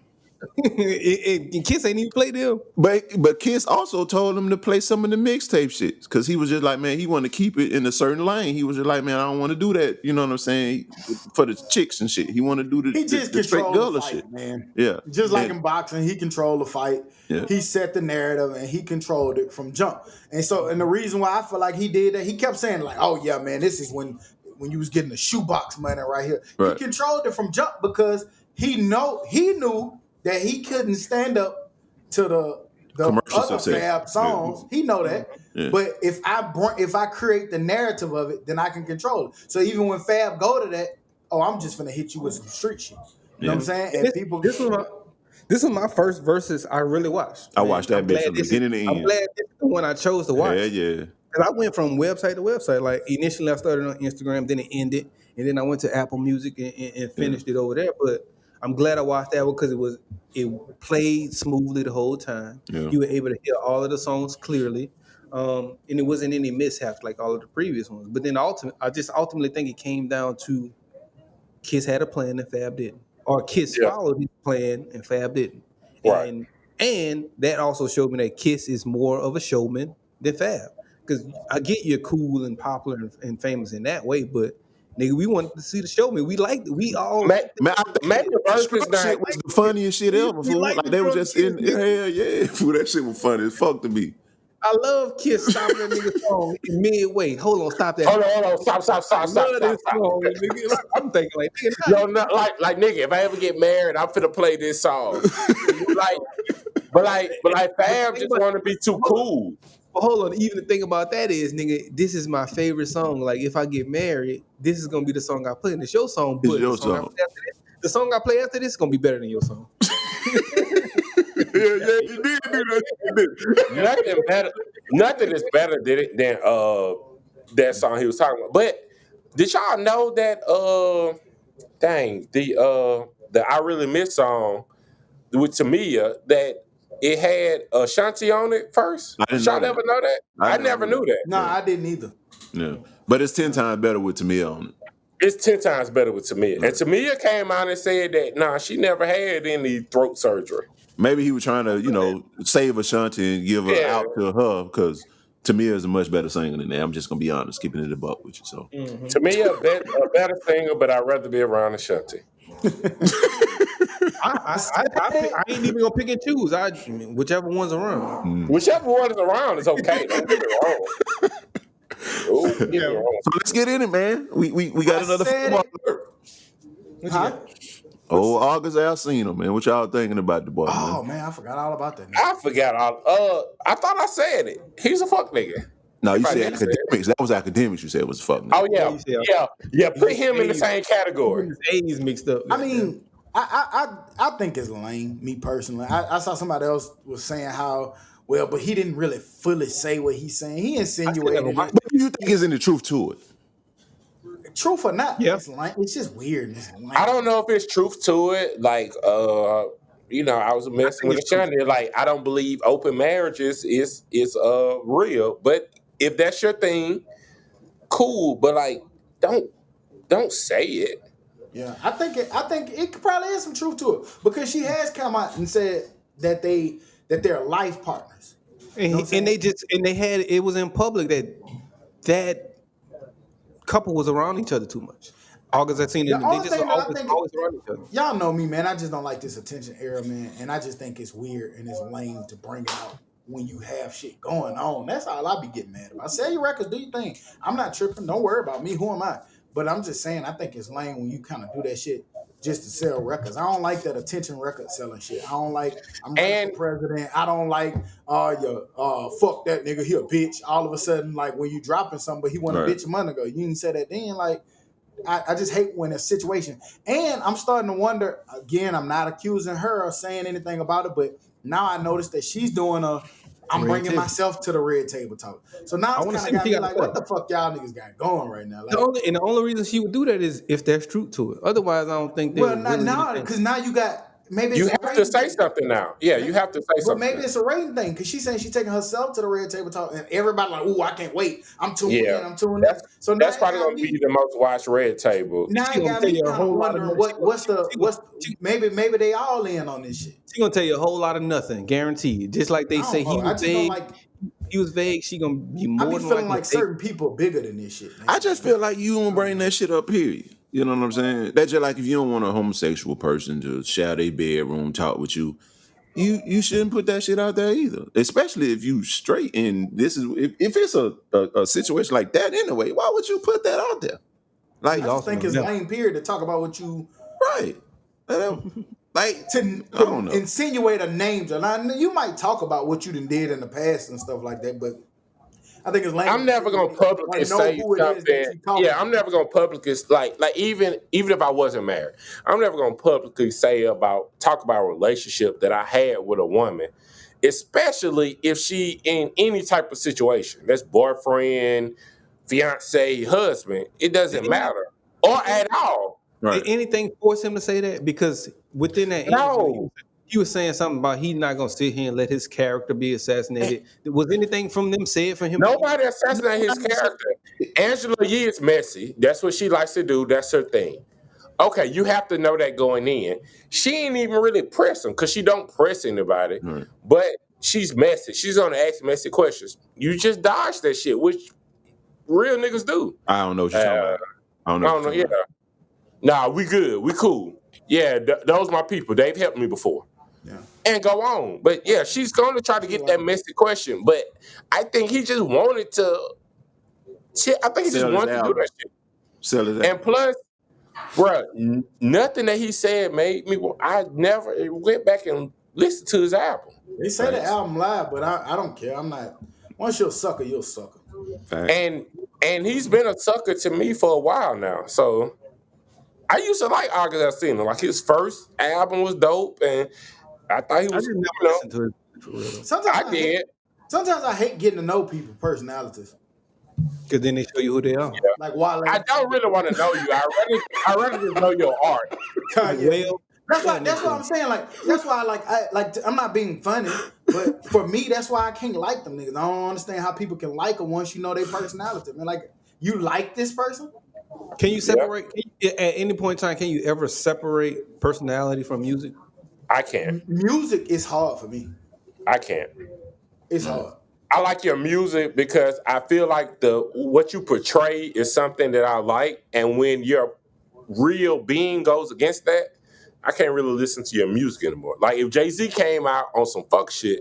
And Kiss ain't even played them. But Kiss also told him to play some of the mixtape shit because he was just like, man, he wanted to keep it in a certain lane. He was just like, man, I don't want to do that. You know what I'm saying? For the chicks and shit. He want to do the straight girl shit, man. Yeah, just like in boxing, he controlled the fight. Yeah. He set the narrative and he controlled it from jump. And the reason why I feel like he did that, he kept saying like, oh yeah, man, this is when you was getting the shoebox money right here. Right. He controlled it from jump because he knew that he couldn't stand up to the other Fab songs. Yeah. He know that. Yeah. But if I create the narrative of it, then I can control it. So even when Fab go to that, I'm just finna hit you with some street shit. You know what I'm saying? And this was my first verses I really watched. I watched that bitch from beginning to end. I'm glad this is the one I chose to watch. Yeah. Because I went from website to website. Like initially I started on Instagram, then it ended, and then I went to Apple Music and finished it over there. But I'm glad I watched that one because it played smoothly the whole time. Yeah. You were able to hear all of the songs clearly, and it wasn't any mishaps like all of the previous ones. But then I just ultimately think it came down to Kiss had a plan and Fab didn't, or Kiss followed his plan and Fab didn't. Right. And that also showed me that Kiss is more of a showman than Fab. Because I get you're cool and popular and famous in that way, but nigga, we wanted to see the show. Man, we liked it. We all man, the shit was the funniest shit ever. Fool. Like they were just in hell yeah. Fool, that shit was funny as fuck to me. I love Kiss stopping that nigga song in midway. Hold on, stop that. Hold on, stop. Song, nigga. I'm thinking like, nigga, if I ever get married, I'm finna play this song. but Fab just want to be too cool. But hold on, even the thing about that is, nigga, this is my favorite song. Like, if I get married, this is gonna be the song I play. And it's your song, but the song I play after this is gonna be better than your song. Yeah, you did do that. Nothing is better than that song he was talking about. But did y'all know that the I Really Miss song with Tamia that it had Ashanti on it first? Y'all ever know that? I never knew that. No, I didn't either. Yeah, but it's 10 times better with Tamia on it. It's 10 times better with Tamia. And Tamia came out and said that, she never had any throat surgery. Maybe he was trying to, save Ashanti and give her out to her because Tamia is a much better singer than that. I'm just going to be honest, keeping it a buck with you. So Tamia a better singer, but I'd rather be around Ashanti. I ain't even gonna pick and choose. Whichever one's around. Whichever one is around is okay. Don't get me wrong. So let's get in it, man. We got another football alert. August Alsina, man. What y'all thinking about the boy? Oh man, I forgot all about that. I forgot all. I thought I said it. He's a fuck nigga. No, you said academics. That was academics. You said was fuck nigga. Oh yeah. Put him in the same category. His A's mixed up. I mean, I think it's lame. Me personally, I saw somebody else was saying how. Well, but he didn't really fully say what he's saying. He insinuated. But do you think there's any truth to it? Truth or not, it's just weird. I don't know if it's truth to it. Like, I was messing with Ashanti. Like, I don't believe open marriages is real. But if that's your thing, cool. But like, don't say it. Yeah, I think it probably is some truth to it because she has come out and said that they're life partners. And it was in public that couple was around each other too much. August I seen it. They just always around each other. Y'all know me, man. I just don't like this attention era, man. And I just think it's weird and it's lame to bring it out when you have shit going on. That's all I be getting mad about. Sell your records, do your thing. I'm not tripping. Don't worry about me. Who am I? But I'm just saying, I think it's lame when you kind of do that shit just to sell records. I don't like that attention record selling shit. I don't like, I'm running for president. I don't like, fuck that nigga, he a bitch. All of a sudden, like when you dropping something, but he want to bitch a month ago. You didn't say that then, like, I just hate when a situation, and I'm starting to wonder again. I'm not accusing her of saying anything about it, but now I notice that she's doing I'm bringing myself to the red table talk. So now it's kind of got me like, what the fuck y'all niggas got going right now? Like, the only reason she would do that is if there's truth to it. Otherwise, I don't think. Well, now because now you got. Maybe you have to say something now. Yeah, you have to say something. But maybe it's a rating thing because she's saying she's taking herself to the red table talk, and everybody like, "Ooh, I can't wait! I'm tuning in. I'm tuning in." So that's probably gonna be the most watched red table. Now I got me kind of wondering what's maybe they all in on this shit. She's gonna tell you a whole lot of nothing, guaranteed. Just like they say he was vague. He was vague. She gonna be more. I be feeling like certain people bigger than this shit. Man. I just feel like you don't bring that shit up. Period. You know what I'm saying? That's just like if you don't want a homosexual person to share their bedroom talk with you, you shouldn't put that shit out there either. Especially if you straight and this is if it's a situation like that anyway, why would you put that out there? Like I just think it's lame period to talk about what you right. Like to insinuate a name. Now, you might talk about what you did in the past and stuff like that, but I think it's lame. I'm never gonna publicly say something. Yeah, I'm never gonna publicly like even if I wasn't married, I'm never gonna publicly talk about a relationship that I had with a woman, especially if she in any type of situation. That's boyfriend, fiance, husband. It doesn't matter or at all. Right. Did anything force him to say that? Because within that interview, he was saying something about he's not going to sit here and let his character be assassinated. Was anything from them said for him? Nobody assassinated his character. Angela Yee is messy. That's what she likes to do. That's her thing. Okay, you have to know that going in. She ain't even really press him because she don't press anybody. Right. But she's messy. She's going to ask messy questions. You just dodge that shit, which real niggas do. I don't know what you're talking about. I don't know. Yeah. Nah, we good. We cool. Yeah, those my people. They've helped me before. Yeah. And go on. But yeah, she's going to try to get that messy question. But I think he just wanted to. I think he just wanted to do that shit. Sell it out. And plus, bro, nothing that he said made me. I never went back and listened to his album. They say the album live, but I don't care. I'm not. Once you're a sucker, you're a sucker. And he's been a sucker to me for a while now. So I used to like August Alsina. Like his first album was dope, and I thought he was. I didn't listen to it for real. Sometimes I did. Sometimes I hate getting to know people's personalities. Because then they show you who they are. Yeah. Like why? I don't really want to know you. I rather just know your art. Well, that's what I'm saying. Like that's why I'm not being funny, but for me, that's why I can't like them niggas. I don't understand how people can like them once you know their personality. I mean, like you like this person. Can you separate? At any point in time, can you ever separate personality from music? I can't. Music is hard for me. I can't. It's hard. I like your music because I feel like what you portray is something that I like, and when your real being goes against that, I can't really listen to your music anymore. Like if Jay-Z came out on some fuck shit,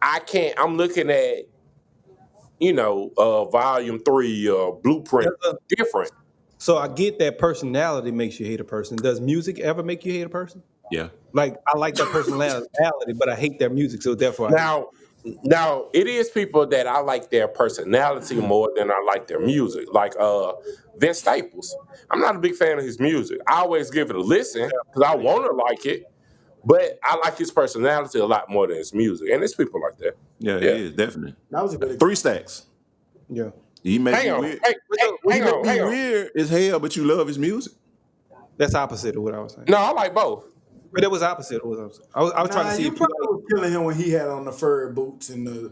I can't. I'm looking at Volume 3 Blueprint different. So I get that personality makes you hate a person. Does music ever make you hate a person? Yeah. Like I like that personality, but I hate their music, so therefore Now it is people that I like their personality more than I like their music. Like Vince Staples. I'm not a big fan of his music. I always give it a listen because I want to like it, but I like his personality a lot more than his music. And there's people like that. Yeah, it is definitely. That was a good 3 Stacks. Yeah. He makes me weird. Weird as hell, but you love his music. That's opposite of what I was saying. No, I like both. But it was opposite of what I was saying. I was trying to see you probably was killing him when he had on the fur boots and the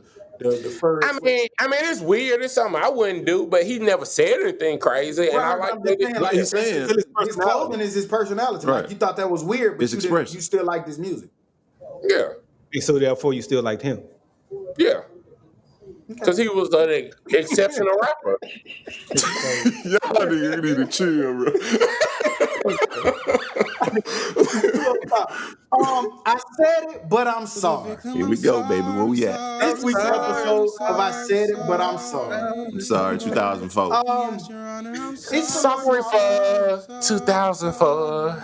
fur. I mean, it's weird. It's something I wouldn't do, but he never said anything crazy. And I like that. He's saying his clothing is his personality. Right. Like you thought that was weird, but you still liked his music. Yeah. And so therefore you still liked him. Yeah. Because he was an exceptional rapper. Y'all niggas need to chill, bro. I said it, but I'm sorry. Here we go, baby. Where we at? This week's episode of I Said It, but I'm sorry. I'm sorry, 2004. It's sorry for 2004.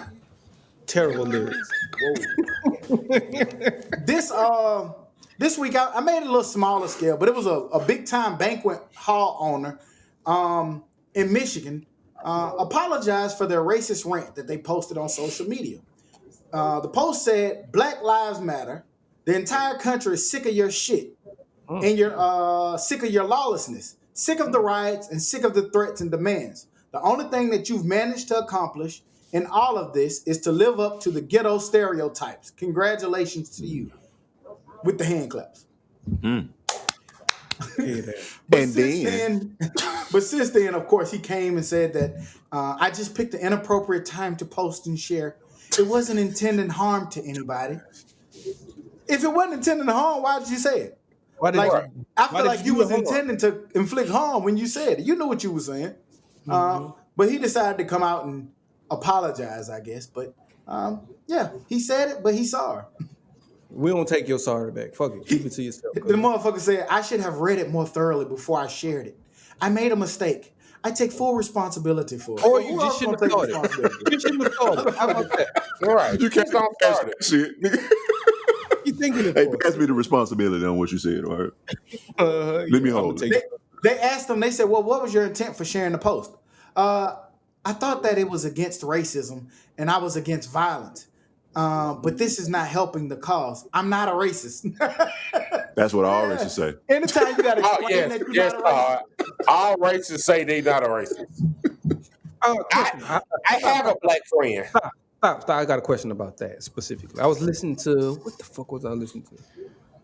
Terrible lyrics. This week I made it a little smaller scale, but it was a big time banquet hall owner in Michigan. apologized for their racist rant that they posted on social media. The post said, "Black Lives Matter. The entire country is sick of your shit, and you're sick of your lawlessness, sick of the riots, and sick of the threats and demands. The only thing that you've managed to accomplish in all of this is to live up to the ghetto stereotypes. Congratulations to you," with the hand claps. But since then, of course, he came and said that I just picked an inappropriate time to post and share. It wasn't intending harm to anybody. If it wasn't intending harm, why did you say it? I feel like you was intending to inflict harm when you said it. You knew what you were saying. But he decided to come out and apologize, I guess. But yeah, he said it, but he's sorry. We don't take your sorry back. Fuck it. Keep it to yourself. The motherfucker said, "I should have read it more thoroughly before I shared it. I made a mistake. I take full responsibility for it." Or you just shouldn't have thought it. You shouldn't have thought it. How about that? All right. You can't start that shit. You thinking it? Hey, pass me the responsibility on what you said, all right? Let me hold it. They asked him, they said, "Well, what was your intent for sharing the post?" I thought that it was against racism and I was against violence. But this is not helping the cause. I'm not a racist. That's what all racists say. Anytime you got to explain that you're not a racist. All racists say they not a racist. I have a black friend. Stop. I got a question about that specifically. I was listening to, what the fuck was I listening to?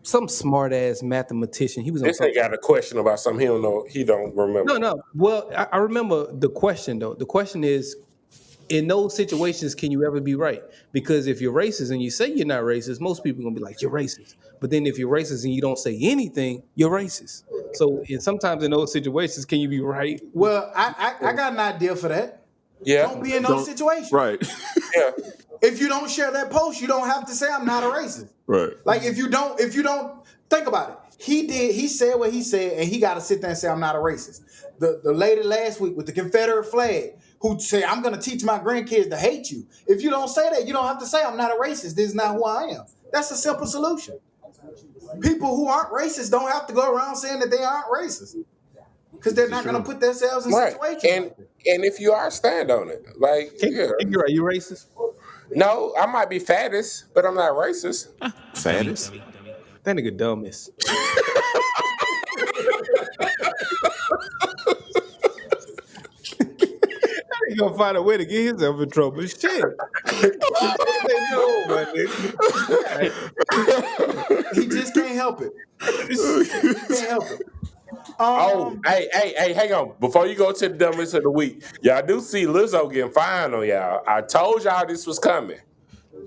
Some smart ass mathematician. He was on. This ain't got a question about something he don't know. He don't remember. No. Well, I remember the question though. The question is, in those situations, can you ever be right? Because if you're racist and you say you're not racist, most people are gonna be like, you're racist. But then if you're racist and you don't say anything, you're racist. So sometimes in those situations, can you be right? Well, I got an idea for that. Yeah. Don't be in those situations. Right. Yeah. If you don't share that post, you don't have to say I'm not a racist. Right. Like if you don't think about it. He said what he said, and he got to sit there and say I'm not a racist. The lady last week with the Confederate flag who said I'm going to teach my grandkids to hate you. If you don't say that, you don't have to say I'm not a racist. This is not who I am. That's a simple solution. People who aren't racist don't have to go around saying that they aren't racist because they're not going to put themselves in situations. And if you are, stand on it. Like, You're you racist? No, I might be fattest, but I'm not racist. Fattest? That nigga dumbest. He gonna find a way to get himself in trouble. Shit. He just can't help it. He can't help it. Hey, hang on. Before you go to the dumbest of the week, y'all do see Lizzo getting fined on y'all. I told y'all this was coming.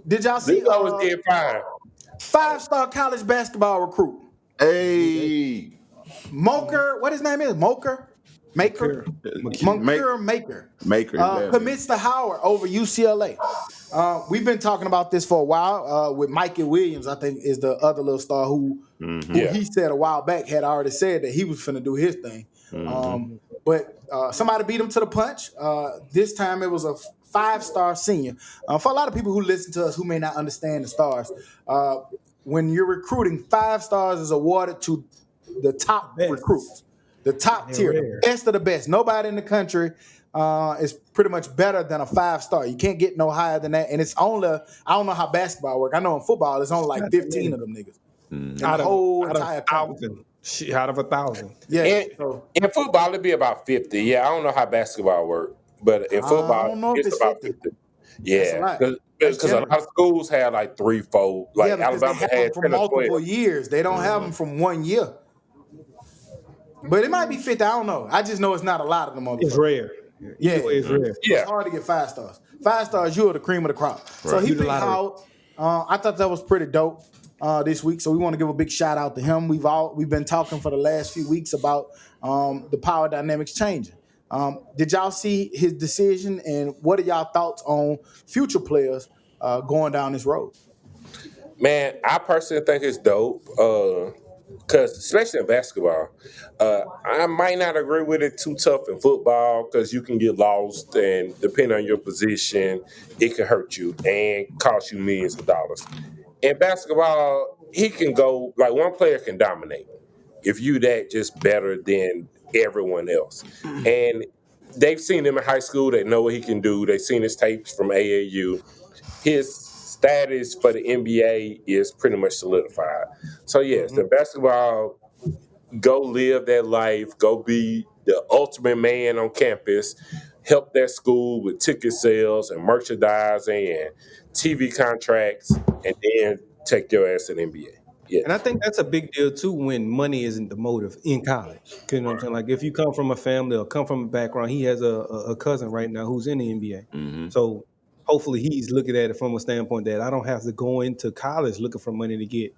Did y'all see Lizzo was getting fined? 5-star college basketball recruit. Hey. Moker, what his name is? Maker. Commits to Howard over UCLA. We've been talking about this for a while with Mikey Williams, I think is the other little star who he said a while back had already said that he was finna do his thing. But somebody beat him to the punch. This time it was a 5-star senior. For a lot of people who listen to us who may not understand the stars, when you're recruiting, 5 stars is awarded to the top recruits. The top tier, the best of the best. Nobody in the country is pretty much better than a 5-star. You can't get no higher than that. And it's only, I don't know how basketball works. I know in football, it's only like 15 of them niggas. Out of 1,000. Yeah. In football, it'd be about 50. Yeah, I don't know how basketball works. But in football, it's about 50. Yeah. Because a lot of schools have like 3, 4. Like Alabama had for multiple years. They don't have them from 1 year. But it might be 50. I don't know. I just know it's not a lot of them. It's rare. Yeah, it's rare. Yeah, it's hard to get 5 stars. 5 stars, you're the cream of the crop. Right. So he picked Howard. I thought that was pretty dope this week. So we want to give a big shout out to him. We've been talking for the last few weeks about the power dynamics changing. Did y'all see his decision? And what are y'all thoughts on future players going down this road? Man, I personally think it's dope. Because especially in basketball, I might not agree with it too tough in football because you can get lost and depending on your position, it can hurt you and cost you millions of dollars. In basketball, he can go, like one player can dominate if you that just better than everyone else. And they've seen him in high school. They know what he can do. They've seen his tapes from AAU. His status for the NBA is pretty much solidified. So yes, the basketball, go live that life, go be the ultimate man on campus, help that school with ticket sales and merchandising and TV contracts, and then take your ass to the NBA. Yeah. And I think that's a big deal too when money isn't the motive in college. You know what I'm saying? Like if you come from a family or come from a background, he has a cousin right now who's in the NBA. So hopefully he's looking at it from a standpoint that I don't have to go into college looking for money to get.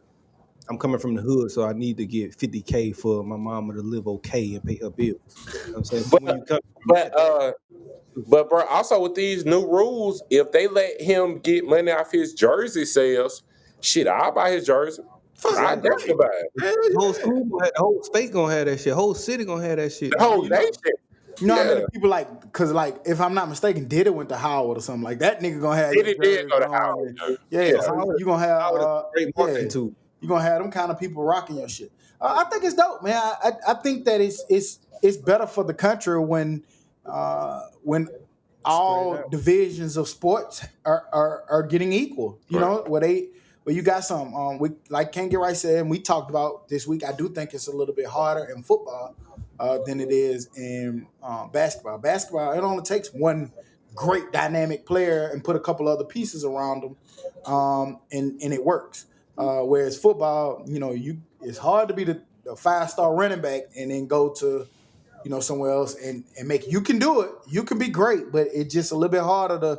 I'm coming from the hood, so I need to get $50K for my mama to live okay and pay her bills. You know what I'm saying? So when you come But bro, also with these new rules, if they let him get money off his jersey sales, shit, I'll buy his jersey. I definitely buy it. The whole school, the whole state gonna have that shit. Whole city gonna have that shit. The whole nation. You know how many people like, because like, if I'm not mistaken, Diddy went to Howard or something like that. Nigga gonna have Diddy did go to Howard. Yeah, so you gonna have great marketing too. You gonna have them kind of people rocking your shit. I think it's dope, man. I think that it's better for the country when all divisions of sports are getting equal. You know, where you got some like Ken Rice said, and we talked about this week. I do think it's a little bit harder in football than it is in basketball. Basketball, it only takes one great dynamic player and put a couple other pieces around them, and it works. Whereas football, you know, it's hard to be the 5-star running back and then go to, you know, somewhere else and make. You can do it. You can be great, but it's just a little bit harder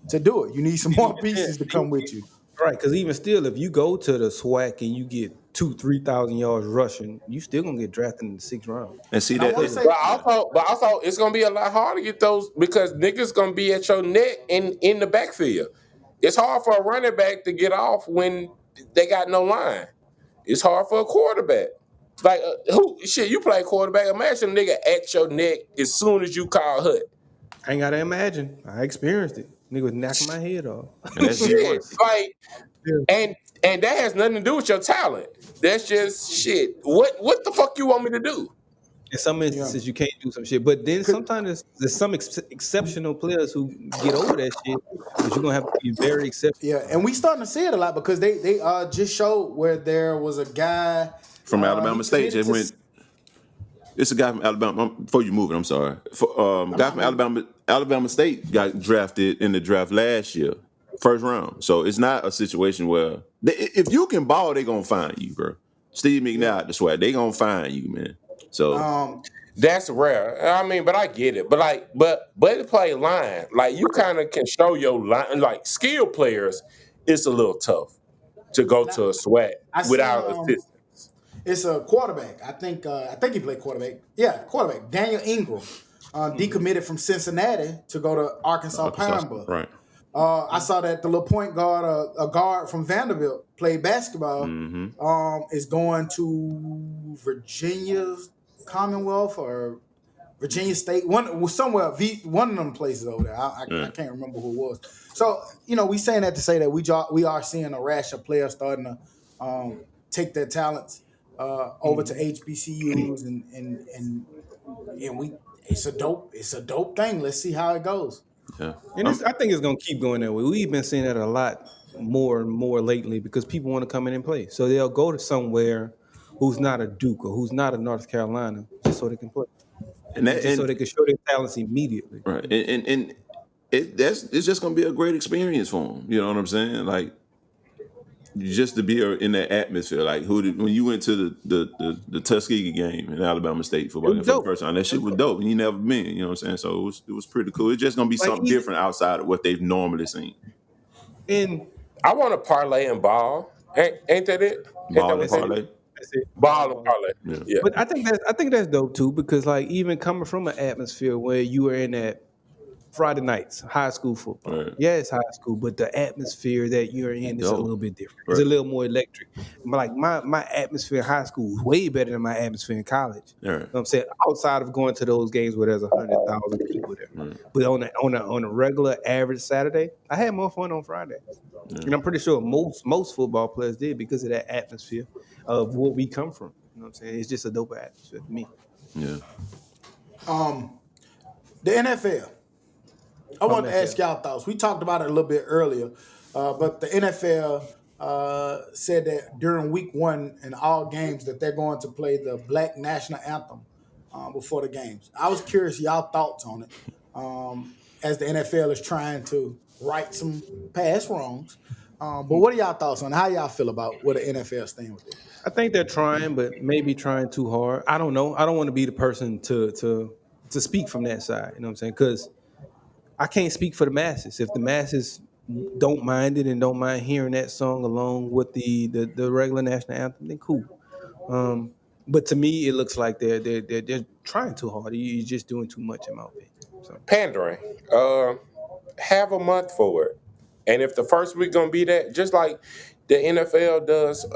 to do it. You need some more pieces to come with you. Right, because even still, if you go to the SWAC and you get 2,000-3,000 yards rushing, you still gonna get drafted in the 6th round. And see that, but also, it's gonna be a lot harder to get those because niggas gonna be at your neck in the backfield. It's hard for a running back to get off when they got no line. It's hard for a quarterback. Like you play quarterback. Imagine a nigga at your neck as soon as you call hut. I ain't gotta imagine. I experienced it. Nigga was knocking my head off. Shit, like, and that has nothing to do with your talent. That's just shit. What the fuck you want me to do? In some instances, you can't do some shit, but then sometimes there's some exceptional players who get over that shit, but you're gonna have to be very exceptional. Yeah, and we starting to see it a lot because they just showed where there was a guy from Alabama State just went. It's a guy from Alabama. Before you move it, I'm sorry. Guy from Alabama State got drafted in the draft last year, first round. So it's not a situation where if you can ball, they gonna find you, bro. Steve McNair, the SWAT, they gonna find you, man. So that's rare. I mean, but I get it. But to play line, like you kind of can show your line. Like skilled players, it's a little tough to go to a SWAT without assistance. It's a quarterback. I think he played quarterback. Yeah, quarterback. Daniel Ingram decommitted from Cincinnati to go to Arkansas Pine Bluff. Right. I saw that the little point guard, a guard from Vanderbilt, played basketball. Is going to Virginia's Commonwealth or Virginia State, one of them places over there. I can't remember who it was. So you know, we saying that to say that we are seeing a rash of players starting to take their talents over to HBCUs and it's a dope thing. Let's see how it goes. Yeah, and I think it's gonna keep going that way. We've been seeing that a lot more and more lately because people want to come in and play, so they'll go to somewhere who's not a Duke or who's not a North Carolina just so they can play, so they can show their talents immediately. Right, and it's just gonna be a great experience for them. You know what I'm saying? Like, just to be in that atmosphere, like when you went to the Tuskegee game in Alabama State football for the first time, that shit was dope, and you never been. You know what I'm saying? So it was pretty cool. It's just gonna be something different outside of what they've normally seen. And I want to parlay and ball. Ain't that it? Ball and parlay. Ball and parlay. Yeah. But I think that's dope too because like even coming from an atmosphere where you were in that Friday nights, high school football. Right. Yeah, it's high school, but the atmosphere that you're in is a little bit different. Right. It's a little more electric. Like my atmosphere in high school was way better than my atmosphere in college. Right. You know what I'm saying? Outside of going to those games where there's 100,000 people there. Right. But on a regular average Saturday, I had more fun on Friday. Yeah. And I'm pretty sure most football players did because of that atmosphere of where we come from. You know what I'm saying? It's just a dope atmosphere to me. Yeah. The NFL. I wanted to ask y'all thoughts. We talked about it a little bit earlier, but the NFL said that during week 1 in all games that they're going to play the Black National Anthem before the games. I was curious y'all thoughts on it as the NFL is trying to right some past wrongs. But what are y'all thoughts on it? How y'all feel about where the NFL stand with it? I think they're trying, but maybe trying too hard. I don't know. I don't want to be the person to speak from that side. You know what I'm saying? Because I can't speak for the masses. If the masses don't mind it and don't mind hearing that song along with the regular national anthem, then cool. But to me, it looks like they're trying too hard. You're just doing too much, in my opinion. So. Pandering. Have a month for it, and if the first week gonna be that, just like the NFL does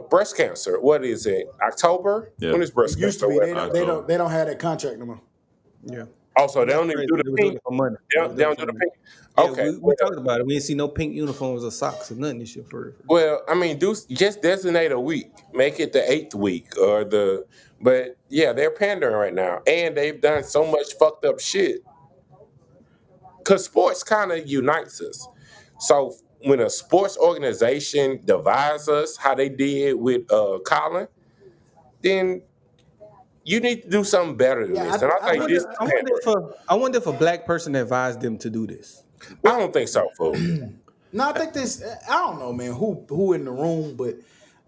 breast cancer. What is it? October? Yeah. When is breast It used cancer? to be. They don't have that contract no more. Yeah. Also, they don't even do the pink. They don't do the pink. Okay, we talked about it. We didn't see no pink uniforms or socks or nothing this year. Well, I mean, just designate a week, make it the 8th week But yeah, they're pandering right now, and they've done so much fucked up shit. Cause sports kind of unites us. So when a sports organization divides us, how they did with Colin, then you need to do something better than this. And I think I wonder if a black person advised them to do this. I don't think so, fool. No, I think this. I don't know, man. Who in the room? But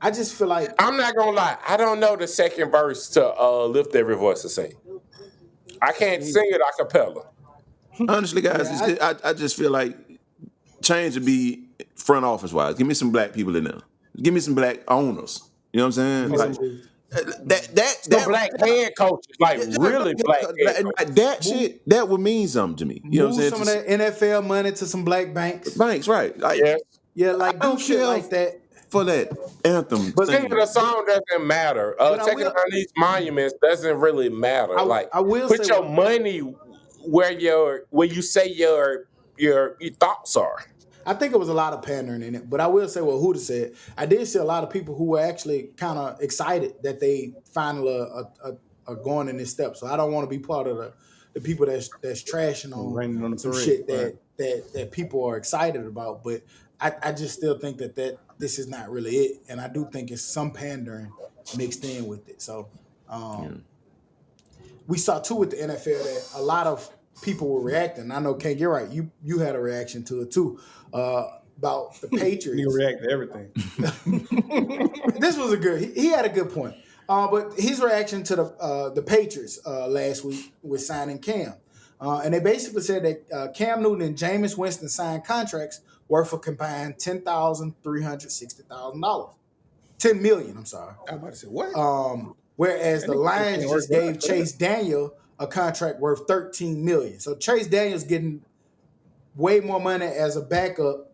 I just feel like I'm not gonna lie. I don't know the second verse to lift every voice to sing. I can't sing it a cappella. Honestly, guys, I just feel like change would be front office wise. Give me some black people in there. Give me some black owners. You know what I'm saying? Like that black head coaches, like really black head coaches. That shit that would mean something to me. You know what I'm saying? Some of that NFL money to some black banks. Banks, right? Like, yeah, like do shit like that for that anthem. But singing the song doesn't matter. Taking down these monuments doesn't really matter. I will put say your money where you say your thoughts are. I think it was a lot of pandering in it, but I will say what Huda said. I did see a lot of people who were actually kind of excited that they finally are going in this step. So I don't want to be part of the people that's trashing on some shit that people are excited about. But I just still think that this is not really it, and I do think it's some pandering mixed in with it. So we saw too with the NFL that a lot of people were reacting. I know, Ken, you're right. You had a reaction to it too about the Patriots. You react to everything. This was he had a good point. But his reaction to the Patriots last week with signing Cam. And they basically said that Cam Newton and Jameis Winston signed contracts worth a combined $10,360,000. $10 million, I'm sorry. I was about to say, what? Whereas the Lions just gave Chase Daniel a contract worth $13 million. So Chase Daniel's getting way more money as a backup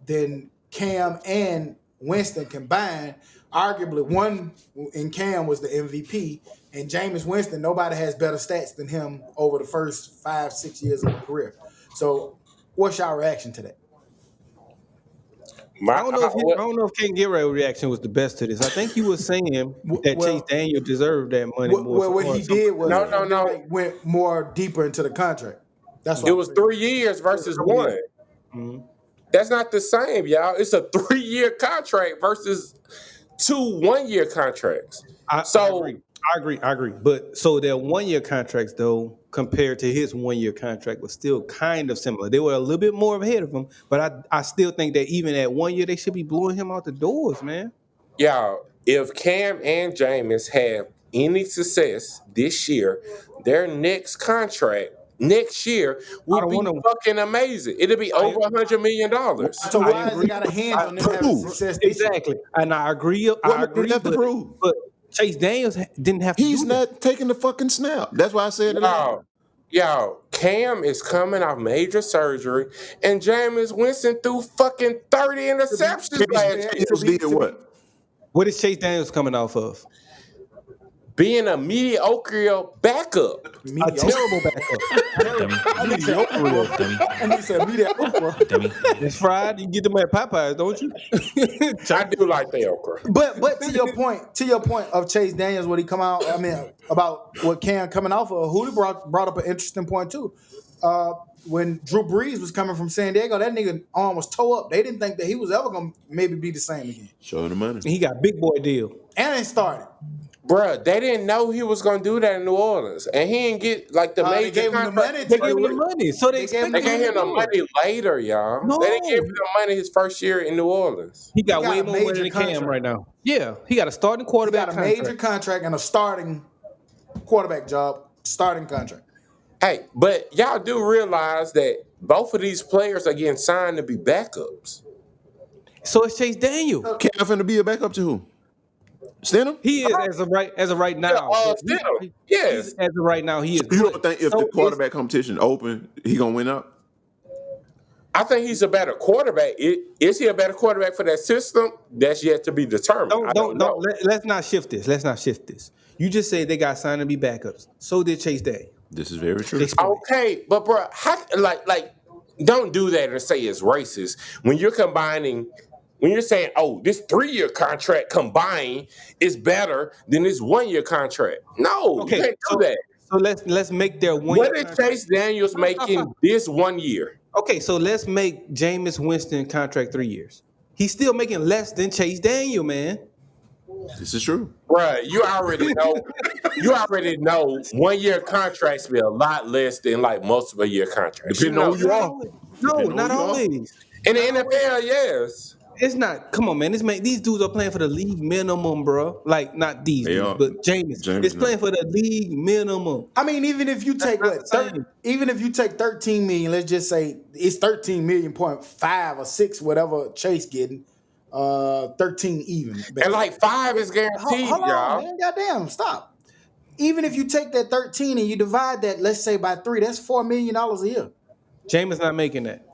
than Cam and Winston combined. Arguably, one in Cam was the MVP, and Jameis Winston, nobody has better stats than him over the first 5-6 years of his career. So what's your reaction to that? I don't know if Ken Guerrero's reaction was the best to this. I think he was saying that Chase Daniel deserved that money more. Well, what he did was went more deeper into the contract. That's what it was 3 years versus 1. Mm-hmm. That's not the same, y'all. It's a 3-year contract versus 2 1-year contracts. I agree. But so their 1-year contracts, though, compared to his 1-year contract, was still kind of similar. They were a little bit more ahead of him, but I still think that even at 1 year, they should be blowing him out the doors, man. Y'all, if Cam and Jameis have any success this year, their next contract next year will be fucking amazing. It'll be over $100 million. So why has he got a hand on them having success? Exactly. And I agree. But Chase Daniels didn't have to He's not taking the fucking snap. That's why I said it. Y'all, Cam is coming off major surgery, and Jameis Winston threw fucking 30 interceptions last year. Did what? What is Chase Daniels coming off of? being a mediocre backup. A terrible backup. And he said mediocre. It's fried. You get them at Popeyes, don't you? I do like the okra. But to your point of Chase Daniels, when he come out, I mean, about what Cam coming off of, Hootie brought up an interesting point too. When Drew Brees was coming from San Diego, that nigga arm was toe up. They didn't think that he was ever gonna maybe be the same again. Show him the money. He got big boy deal. And it started. Bruh, they didn't know he was gonna do that in New Orleans, and he didn't get like the major. They gave him the money. They gave him the money, so they gave him the money later, y'all. No. They didn't give him the money his first year in New Orleans. He got way more money than Cam right now. Yeah, he got a starting quarterback. He got a major contract and a starting quarterback job. Starting contract. Hey, but y'all do realize that both of these players are getting signed to be backups. So it's Chase Daniel. Cam finna be a backup to who? Stidham? He is as of right now. Stidham. Yes. As of right now, he is. You don't think if the quarterback competition open, he gonna win out? I think he's a better quarterback. Is he a better quarterback for that system? That's yet to be determined. Let's not shift this. You just said they got signed to be backups. So did Chase Daniel. This is very true. Okay, but bro, like, don't do that and say it's racist when you're combining. When you're saying, "Oh, this 3-year contract combined is better than this 1-year contract," no, you can't do that. So let's make their 1 What year. is Chase Daniels making this 1 year? Okay, so let's make Jameis Winston contract 3 years. He's still making less than Chase Daniel, man. This is true, Bruh, you already know. You already know 1-year contracts be a lot less than like multiple year contracts. depending on who you are. No, not always. In the NFL, yes. It's not. Come on, man. These dudes are playing for the league minimum, bro. Like not these dudes, but Jameis is playing for the league minimum. I mean, even if you take even if you take 13 million, let's just say it's 13 million point 5 or 6, whatever Chase getting, 13 even. Basically. And like 5 is guaranteed, hold y'all. on, man. Goddamn, stop. Even if you take that 13 and you divide that, let's say by 3, that's $4 million a year. Jameis not making that.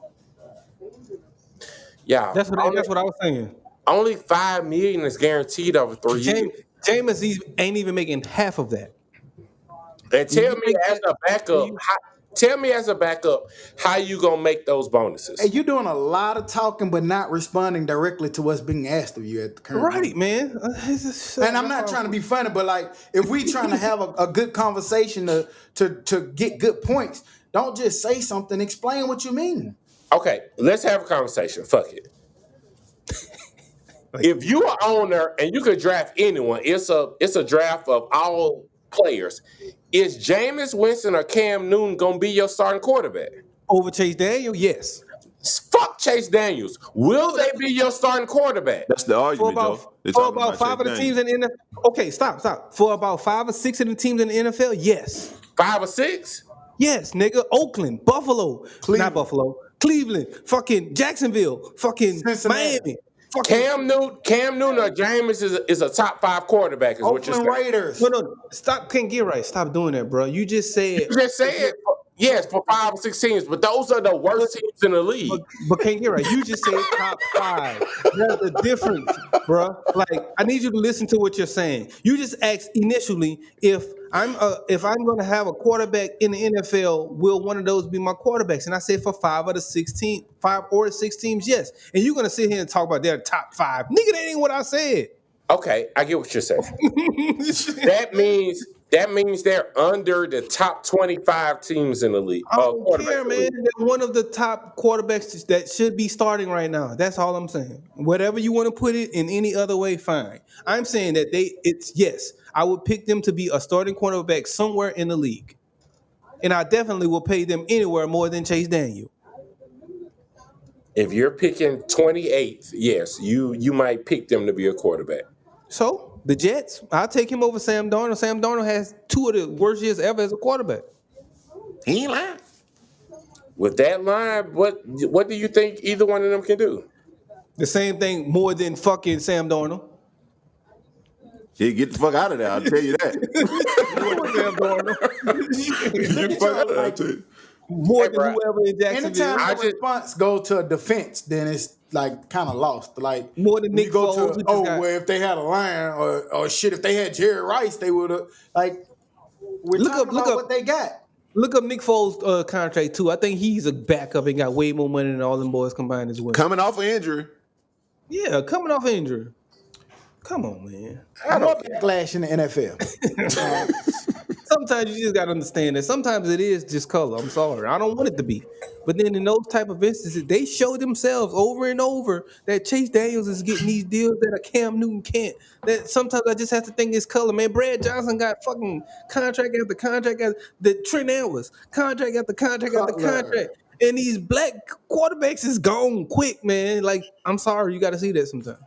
Yeah, that's what I was saying. Only $5 million is guaranteed over 3 years. Jameis ain't even making half of that. And tell me as a backup, how you gonna make those bonuses? Hey, you're doing a lot of talking, but not responding directly to what's being asked of you at the current moment. Man. And I'm not trying to be funny, but like if we trying to have a good conversation to get good points, don't just say something. Explain what you mean. Okay, let's have a conversation. Fuck it. If you are owner and you could draft anyone, it's a draft of all players. Is Jameis Winston or Cam Newton gonna be your starting quarterback? Over Chase Daniel? Yes. Fuck Chase Daniels. Will they be your starting quarterback? That's the argument, for about 5 of the teams in the NFL. Okay, stop. For about 5 or 6 of the teams in the NFL, yes. 5 or 6? Yes, nigga. Oakland, Buffalo, not Buffalo. Cleveland, fucking Jacksonville, fucking Cincinnati. Miami. Cam Newton or Jameis is a top 5 quarterback, is what you're saying. Raiders. No. Stop. Can't get right. Stop doing that, bro. You just said. You just said, yes, for 5 or 6 teams, but those are the worst teams in the league. But can't get right. You just said top 5. There's a difference, bro. Like, I need you to listen to what you're saying. You just asked initially if I'm going to have a quarterback in the NFL, will one of those be my quarterbacks? And I said for 5 or 6 teams, yes. And you're going to sit here and talk about their top 5. Nigga, that ain't what I said. Okay, I get what you're saying. That means they're under the top 25 teams in the league. I don't care, man. They're one of the top quarterbacks that should be starting right now. That's all I'm saying. Whatever you want to put it in any other way, fine. I'm saying that yes, I would pick them to be a starting quarterback somewhere in the league. And I definitely will pay them anywhere more than Chase Daniel. If you're picking 28th, yes, you might pick them to be a quarterback. So, the Jets, I'll take him over Sam Darnold. Sam Darnold has 2 of the worst years ever as a quarterback. He ain't lying. With that line, what do you think either one of them can do? The same thing more than fucking Sam Darnold. He'll get the fuck out of there, I'll tell you that. Sam Darnold. Get the fuck out of there, I'll tell you. more Hey, than bro, whoever in Jacksonville. Anytime I the just response go to a defense, then it's like kind of lost. Like More than when you Nick go Foles, to, who just oh, got. well, if they had a line or shit, if they had Jerry Rice, they would have. Like, we're Look talking up, look about up, what they got. look up Nick Foles' contract too. I think he's a backup and got way more money than all them boys combined as well. Coming off an injury. Yeah, coming off injury. Come on, man. I More don't. backlash in the NFL. Sometimes you just gotta understand that sometimes it is just color. I'm sorry, I don't want it to be. But then in those type of instances, they show themselves over and over that Chase Daniels is getting these deals that a Cam Newton can't. That sometimes I just have to think it's color, man. Brad Johnson got fucking contract after contract after the Trent Edwards contract after contract after Cutler. contract, and these black quarterbacks is gone quick, man. Like I'm sorry, you got to see that sometimes.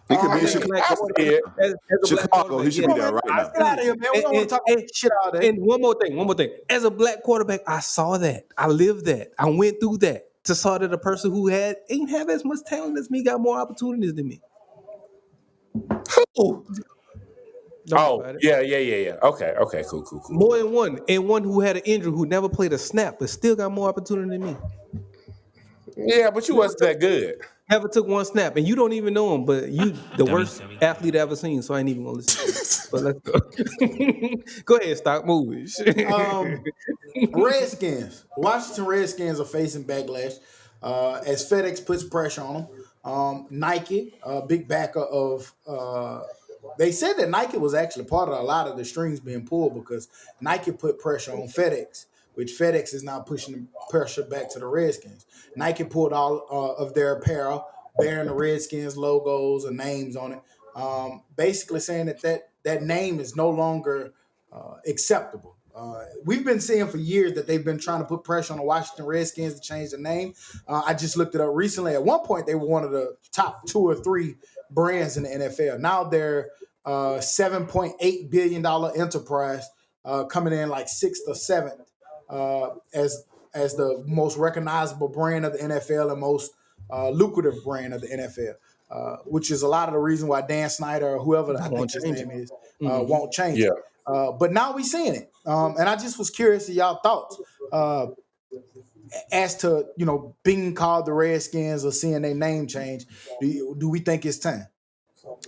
He could be in As a Chicago. black I see it. quarterback, as a black Chicago, he quarterback, should yeah. be there right Let's now. get out of here, man. We don't want to talk about this shit all day. And one more thing. As a black quarterback, I saw that. I lived that. I went through that to saw that a person who ain't have as much talent as me got more opportunities than me. Ooh. Don't worry Oh, about it. yeah. Okay, cool. More than one. And one who had an injury who never played a snap but still got more opportunity than me. Yeah, but you wasn't that good. Never took one snap. And you don't even know him, but you the worst athlete I ever seen, so I ain't even gonna listen. But let's go. Go ahead, stop moving. Redskins. Washington Redskins are facing backlash as FedEx puts pressure on them. Nike, big backer of. They said that Nike was actually part of a lot of the strings being pulled because Nike put pressure on FedEx, which FedEx is now pushing the pressure back to the Redskins. Nike pulled all of their apparel bearing the Redskins logos or names on it, basically saying that name is no longer acceptable. We've been seeing for years that they've been trying to put pressure on the Washington Redskins to change the name. I just looked it up recently. At one point, they were one of the top 2 or 3 brands in the NFL. Now they're $7.8 billion enterprise, coming in like 6th or 7th as the most recognizable brand of the NFL and most lucrative brand of the NFL, which is a lot of the reason why Dan Snyder or whoever I think his name is won't change it. But now we're seeing it. And I just was curious to y'all thoughts as to, being called the Redskins or seeing their name change. Do we think it's time?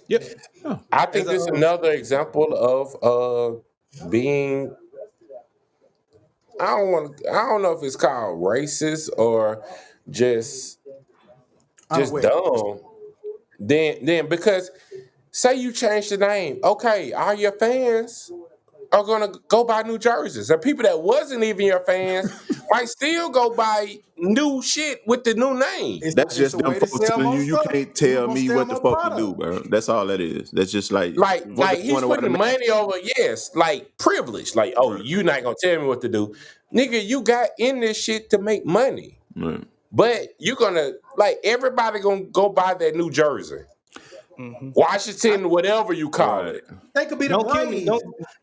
Yep. I think this is another example of being. I don't know if it's called racist or just dumb. Then because say you change the name, okay, all your fans are gonna go buy new jerseys. And people that wasn't even your fans might still go buy new shit with the new name. That's just them folks telling you can't tell me what the fuck to do, bro. That's all that is. That's just like he's putting money over, like privilege. Like, oh, you not gonna tell me what to do. Nigga, you got in this shit to make money. Right. But you're gonna everybody gonna go buy that new jersey. Mm-hmm. Washington, whatever you call it. They could be the Braves.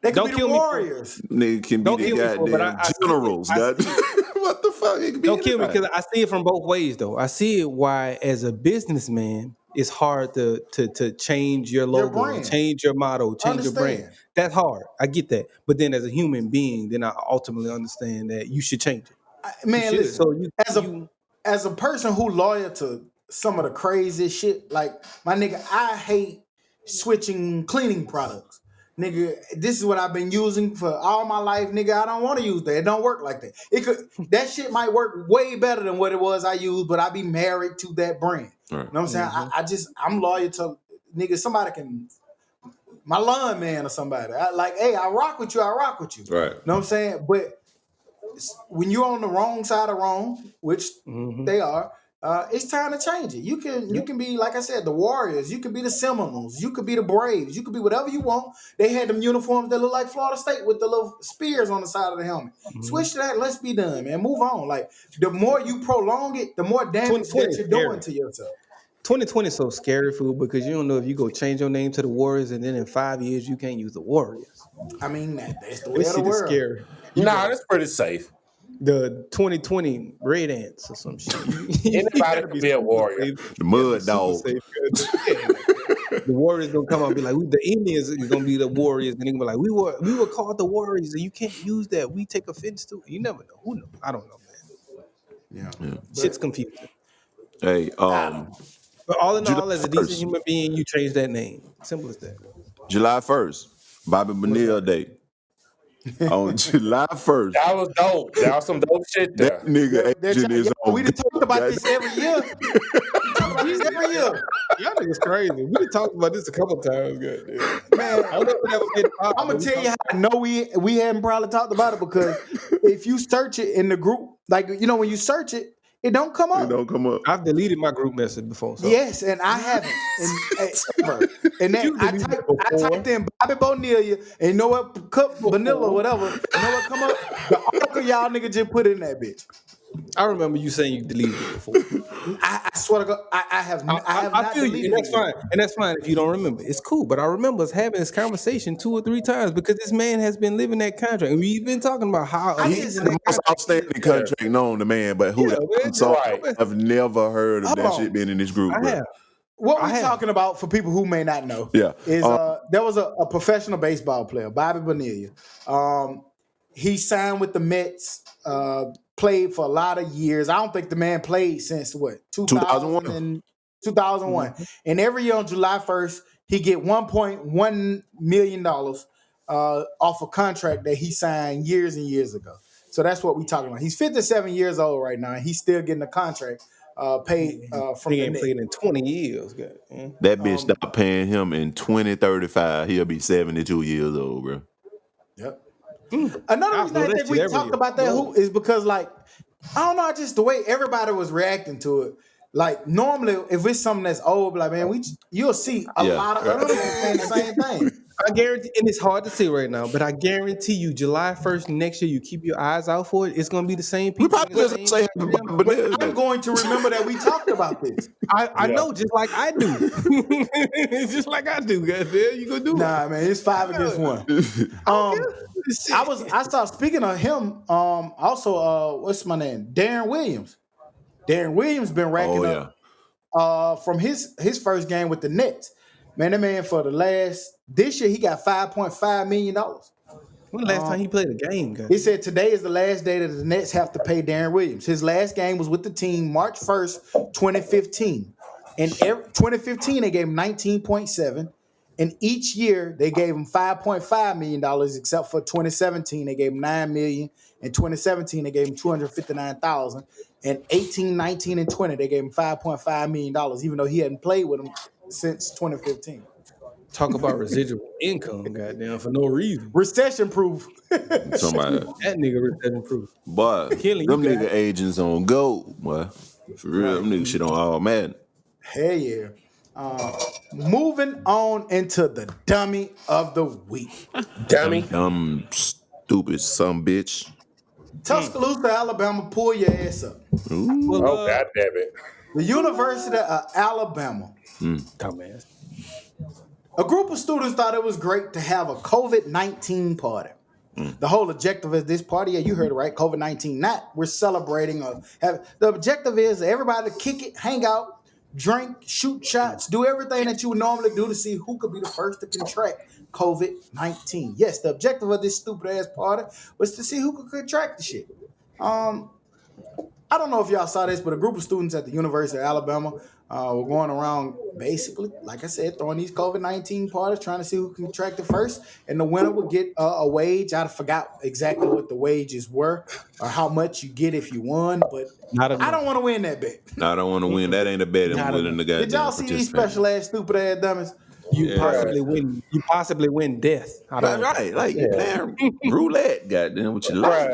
They could be the Warriors. They can be the goddamn generals. What the fuck? Don't kill me because I see it from both ways, though. I see it why, as a businessman, it's hard to change your logo, change your motto, change your brand. That's hard. I get that. But then as a human being, then I ultimately understand that you should change it. Man, listen, as a person who loyal to some of the craziest shit, like my nigga, I hate switching cleaning products. Nigga, this is what I've been using for all my life, nigga. I don't want to use that. It don't work like that. That shit might work way better than what it was I used, but I be married to that brand. Right. You know what I'm saying? Mm-hmm. I'm loyal to nigga. Somebody can, my lawn man or somebody. I rock with you. Right. You know what I'm saying? But when you're on the wrong side of wrong, which they are, it's time to change it. You can be, like I said, the Warriors. You could be the Seminoles. You could be the Braves. You could be whatever you want. They had them uniforms that look like Florida State with the little spears on the side of the helmet. Switch to that. Let's be done, man. Move on. Like, the more you prolong it, the more damage that you're doing to yourself. 2020 is so scary, fool, because you don't know if you go change your name to the Warriors and then in 5 years you can't use the Warriors. I mean, that's the way of the world. Scary. That's pretty safe. The 2020 Red Ants or some shit. Anybody can be a Warrior. The Mud Dog. The Warriors gonna come out and be like, the Indians is gonna be the Warriors, and they're gonna be like, we were called the Warriors, and you can't use that. We take offense to it. You never know. Who knows? I don't know, man. Yeah. Shit's confusing. Hey, But all in July all, as a decent 1st. human being, you change that name. Simple as that. July 1st, Bobby Bonilla Day. On July 1st. That was dope. That was some dope shit there. That nigga agent is on. We done talked about this every year. Every year. Y'all niggas crazy. We done talked about this a couple times, goddamn. Man, I don't know if that was getting popped. I'm gonna tell you how I know we hadn't probably talked about it, because if you search it in the group, like, you know, when you search it, it don't come up. It don't come up. I've deleted my group message before. So. Yes, and I haven't. Ever. And then I typed in Bobby Bonilla, and you know what? Cup vanilla, whatever. You know what come up? The article y'all nigga just put in that bitch. I remember you saying you deleted it before. I swear to God, I have not feel deleted you, and that's it. fine. And that's fine if you don't remember. It's cool. But I remember us having this conversation 2 or 3 times, because this man has been living that contract. And we've been talking about how He's the most outstanding contract known to man, but I've never heard of that shit being in this group. I have. What we're talking about, for people who may not know, is there was a professional baseball player, Bobby Bonilla. He signed with the Mets, played for a lot of years. I don't think the man played since 2001. 2001. And every year on July 1st, he get $1.1 million off a contract that he signed years and years ago. So that's what we're talking about. He's 57 years old right now, and he's still getting a contract paid from he the ain't Net. played in 20 years. That bitch stopped paying him in 2035. He'll be 72 years old, bro. Yep. Another reason I think we talked about that is because, like, I don't know, just the way everybody was reacting to it. Like, normally, if it's something that's old, like, man, you'll see a lot of other people saying the same thing. I guarantee, and it's hard to say right now, but I guarantee you, July 1st next year, you keep your eyes out for it. It's going to be the same people. I'm going to remember that we talked about this. I know, just like I do. Just like I do. Goddamn, you gonna do it? Nah, man, it's 5 against 1. I started speaking of him. Also, what's my name? Darren Williams. Darren Williams been racking up from his first game with the Nets. Man, that man this year he got $5.5 million. When the last time he played a game? He said today is the last day that the Nets have to pay Darren Williams. His last game was with the team March 1st, 2015. In 2015, they gave him 19.7. And each year they gave him $5.5 million, except for 2017, they gave him $9 million. In 2017, they gave him $259,000. And 18, 19, and 20, they gave him $5.5 million, even though he hadn't played with them since 2015. Talk about residual income, goddamn, for no reason. Recession proof. Somebody. That nigga recession proof. But them nigga agents on go, boy. For real, them nigga shit on all man. Hell yeah. Moving on into the dummy of the week. Dumb, stupid some bitch. Tuscaloosa, Alabama, pull your ass up. Oh, God damn it. The University of Alabama. Dumbass. A group of students thought it was great to have a COVID-19 party. The whole objective of this party, you heard it right, COVID-19, not we're celebrating. The objective is everybody to kick it, hang out, drink, shoot shots, do everything that you would normally do to see who could be the first to contract COVID-19. Yes, the objective of this stupid-ass party was to see who could contract the shit. I don't know if y'all saw this, but a group of students at the University of Alabama were going around basically, like I said, throwing these COVID-19 parties, trying to see who can contract it first, and the winner would get a wage. I forgot exactly what the wages were or how much you get if you won, but I don't want to win that bet. No, I don't want to win. That ain't a bet. I'm winning the goddamn. Did y'all see these special-ass, stupid-ass dummies? You possibly win death. Right, like damn roulette, goddamn, what you like.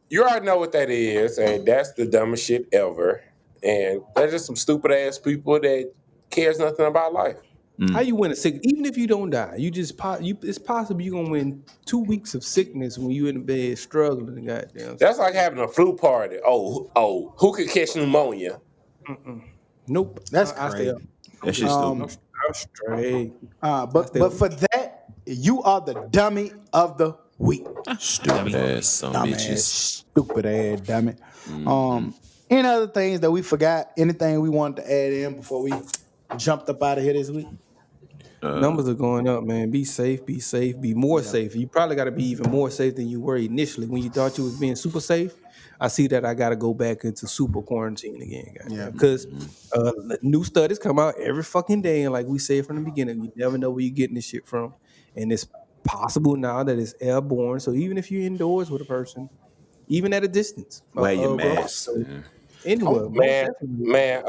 You already know what that is, and that's the dumbest shit ever. And they're just some stupid ass people that cares nothing about life. How you win a sick? Even if you don't die, it's possible you're gonna win 2 weeks of sickness when you in the bed struggling. Goddamn. That's like having a flu party. Oh, who could catch pneumonia? Nope. That's crazy. That shit's stupid. I'm straight. But for that, you are the dummy of the week. Stupid ass some bitches. Stupid ass dummy. Any other things that we forgot? Anything we wanted to add in before we jumped up out of here this week? Numbers are going up, man. Be safe, be more safe. You probably got to be even more safe than you were initially. When you thought you was being super safe, I see that I got to go back into super quarantine again, goddamn. Because new studies come out every fucking day, and like we said from the beginning, you never know where you're getting this shit from, and it's possible now that it's airborne. So even if you're indoors with a person, even at a distance, Wear your bro. mask. So anywhere, Man,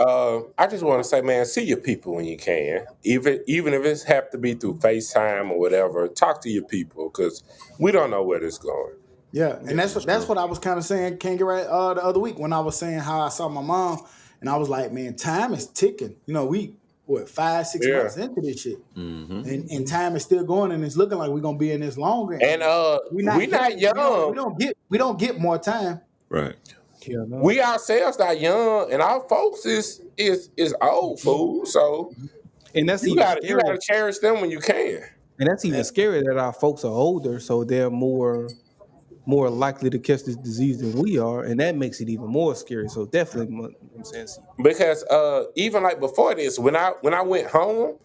I just want to say, man, see your people when you can. Even if it's have to be through FaceTime or whatever, talk to your people because we don't know where this is going. Yeah, and that's what I was kind of saying, Kangaroo, the other week when I was saying how I saw my mom, and I was like, man, time is ticking. You know, we 5-6 months into this shit, and time is still going, and it's looking like we're gonna be in this longer. And we not young. We don't get more time. Right. Yeah, no. We ourselves not young, and our folks is old fool. So, and that's you gotta cherish them when you can. And that's even scarier that our folks are older, so they're more likely to catch this disease than we are, and that makes it even more scary. So definitely, you know what I'm saying, because even like before this, when I went home,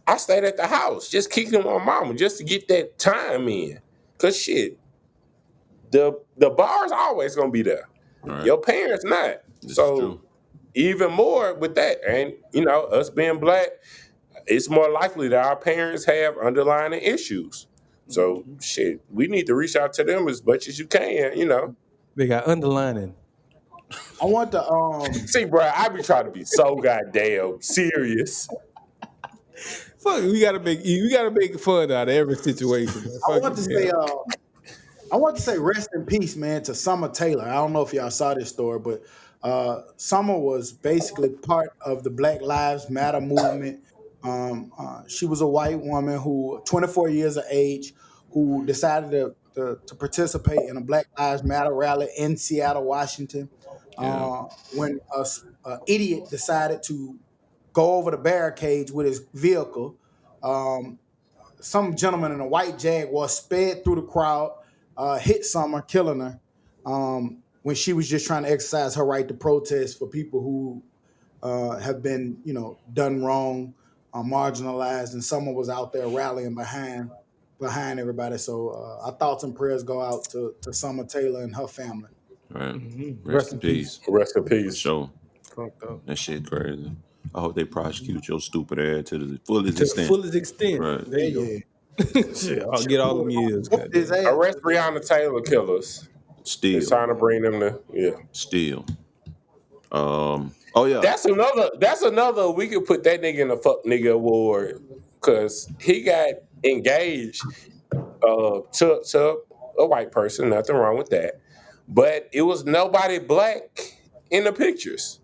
I stayed at the house just kicking my mama just to get that time in. Cause shit, the bar's always gonna be there. Right. Your parents not. So even more with that, and you know, us being black, it's more likely that our parents have underlying issues. So shit, we need to reach out to them as much as you can, you know. They got underlining. I want to see, bro, I be trying to be so goddamn serious. Fuck, we gotta make fun out of every situation. I want to say rest in peace, man, to Summer Taylor. I don't know if y'all saw this story, but Summer was basically part of the Black Lives Matter movement. She was a white woman who, 24 years of age, who decided to participate in a Black Lives Matter rally in Seattle, Washington. When an idiot decided to go over the barricades with his vehicle, some gentleman in a white Jaguar sped through the crowd, hit Summer, killing her when she was just trying to exercise her right to protest for people who have been, you know, done wrong, marginalized, and Summer was out there rallying behind everybody. So our thoughts and prayers go out to Summer Taylor and her family. Right. Rest in peace. Rest in peace. Sure. That shit crazy. I hope they prosecute your stupid ass to the fullest extent. Fullest extent. Right. There you go. Shit, I'll get all them years. Arrest Breonna Taylor killers. Still. It's time to bring them to Still. Oh yeah. That's another. We could put that nigga in the fuck nigga award because he got engaged to a white person. Nothing wrong with that. But it was nobody black in the pictures.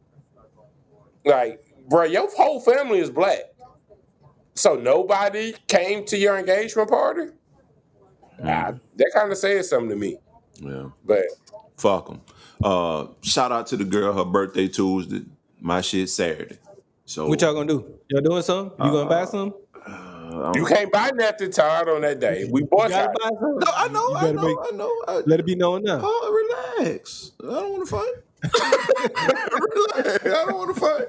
Like, bro, your whole family is black. So nobody came to your engagement party? Nah, that kind of says something to me. Yeah. But fuck them. Shout out to the girl, her birthday Tuesday. My shit Saturday. So what y'all gonna do? Y'all doing something? You gonna buy something? You can't buy nothing, Todd, on that day. We bought you gotta buy something. No, I know. Let it be known now. Oh, relax. I don't want to fight. I don't want to fight.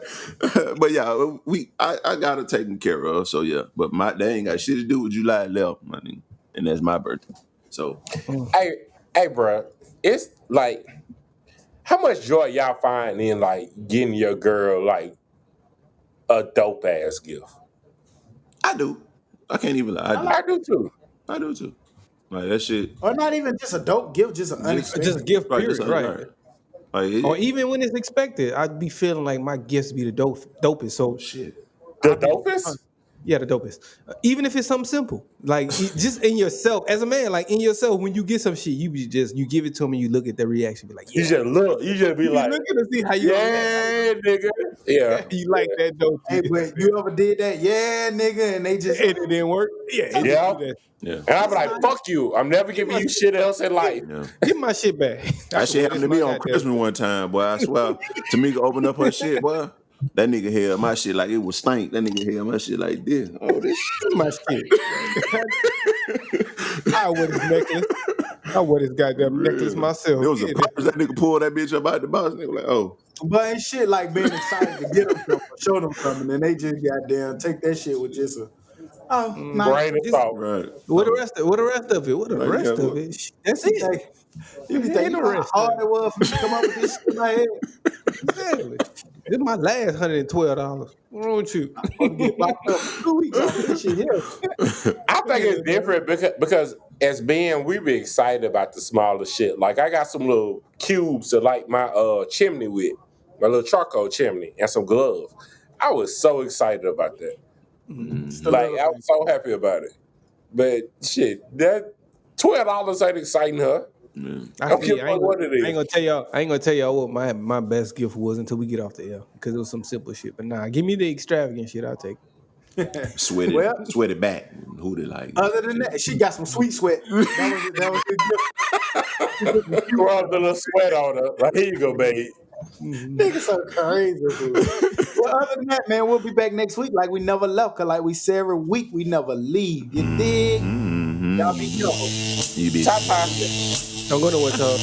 But yeah, I got it taken care of. So yeah, but they ain't got shit to do with July 11th, money, and that's my birthday. So hey, bro, it's like, how much joy y'all find in like getting your girl like a dope ass gift? I do. I can't even lie. I do too. Like that shit. Or not even just a dope gift, just an unexpected. Just a gift, period, right. Like, or even when it's expected, I'd be feeling like my gifts be the dopest. So shit. The dopest? Yeah, the dopest. Even if it's something simple, like just in yourself, as a man, like in yourself, when you get some shit, you give it to me, you look at the reaction, be like, yeah. You just look, you just be like, looking to see how you nigga. Yeah. You like that dope. Hey, but you ever did that? Yeah, nigga, and they just and it didn't work. Yeah. And I'd be like, fuck you. I'm never giving you shit else in life. Yeah. Give my shit back. That shit happened to me on Christmas one time, boy. I swear. Tamika opened up her shit, boy. That nigga held my shit like it was stank. That nigga held my shit like this. Oh, this shit. My shit. I wear his necklace. I wear this goddamn necklace myself. It was a purpose. That nigga pulled that bitch up out the box. Nigga like, oh. But ain't shit like being excited to get them something, show them something, and they just goddamn take that shit with just Oh, nice. Grain of salt. Right. What the rest of it? What the Like, rest yeah, of it? That's it. You can Ain't think no you know rest how of hard it was for me to come up with this shit in my head. Exactly. This is my last $112. What's wrong with you? I'm gonna get locked up for 2 weeks off this shit here. I think it's different because as being, we be excited about the smaller shit. Like I got some little cubes to light my chimney with, my little charcoal chimney, and some gloves. I was so excited about that. Like I was so happy about it. But shit, that $12 ain't exciting her. I don't care what it is. I ain't gonna tell y'all what my best gift was until we get off the air because it was some simple shit. But nah, give me the extravagant shit. I'll take it. Sweat it back. Who did like? Other than that, she got some sweet sweat. That was the gift. You rubbed a little sweat on her. Like, here you go, babe. Nigga so crazy, dude. Well, other than that, man, we'll be back next week like we never left. Cause like we say every week, we never leave. You dig? Y'all be careful. You be. Ta-ta. Don't go nowhere, y'all.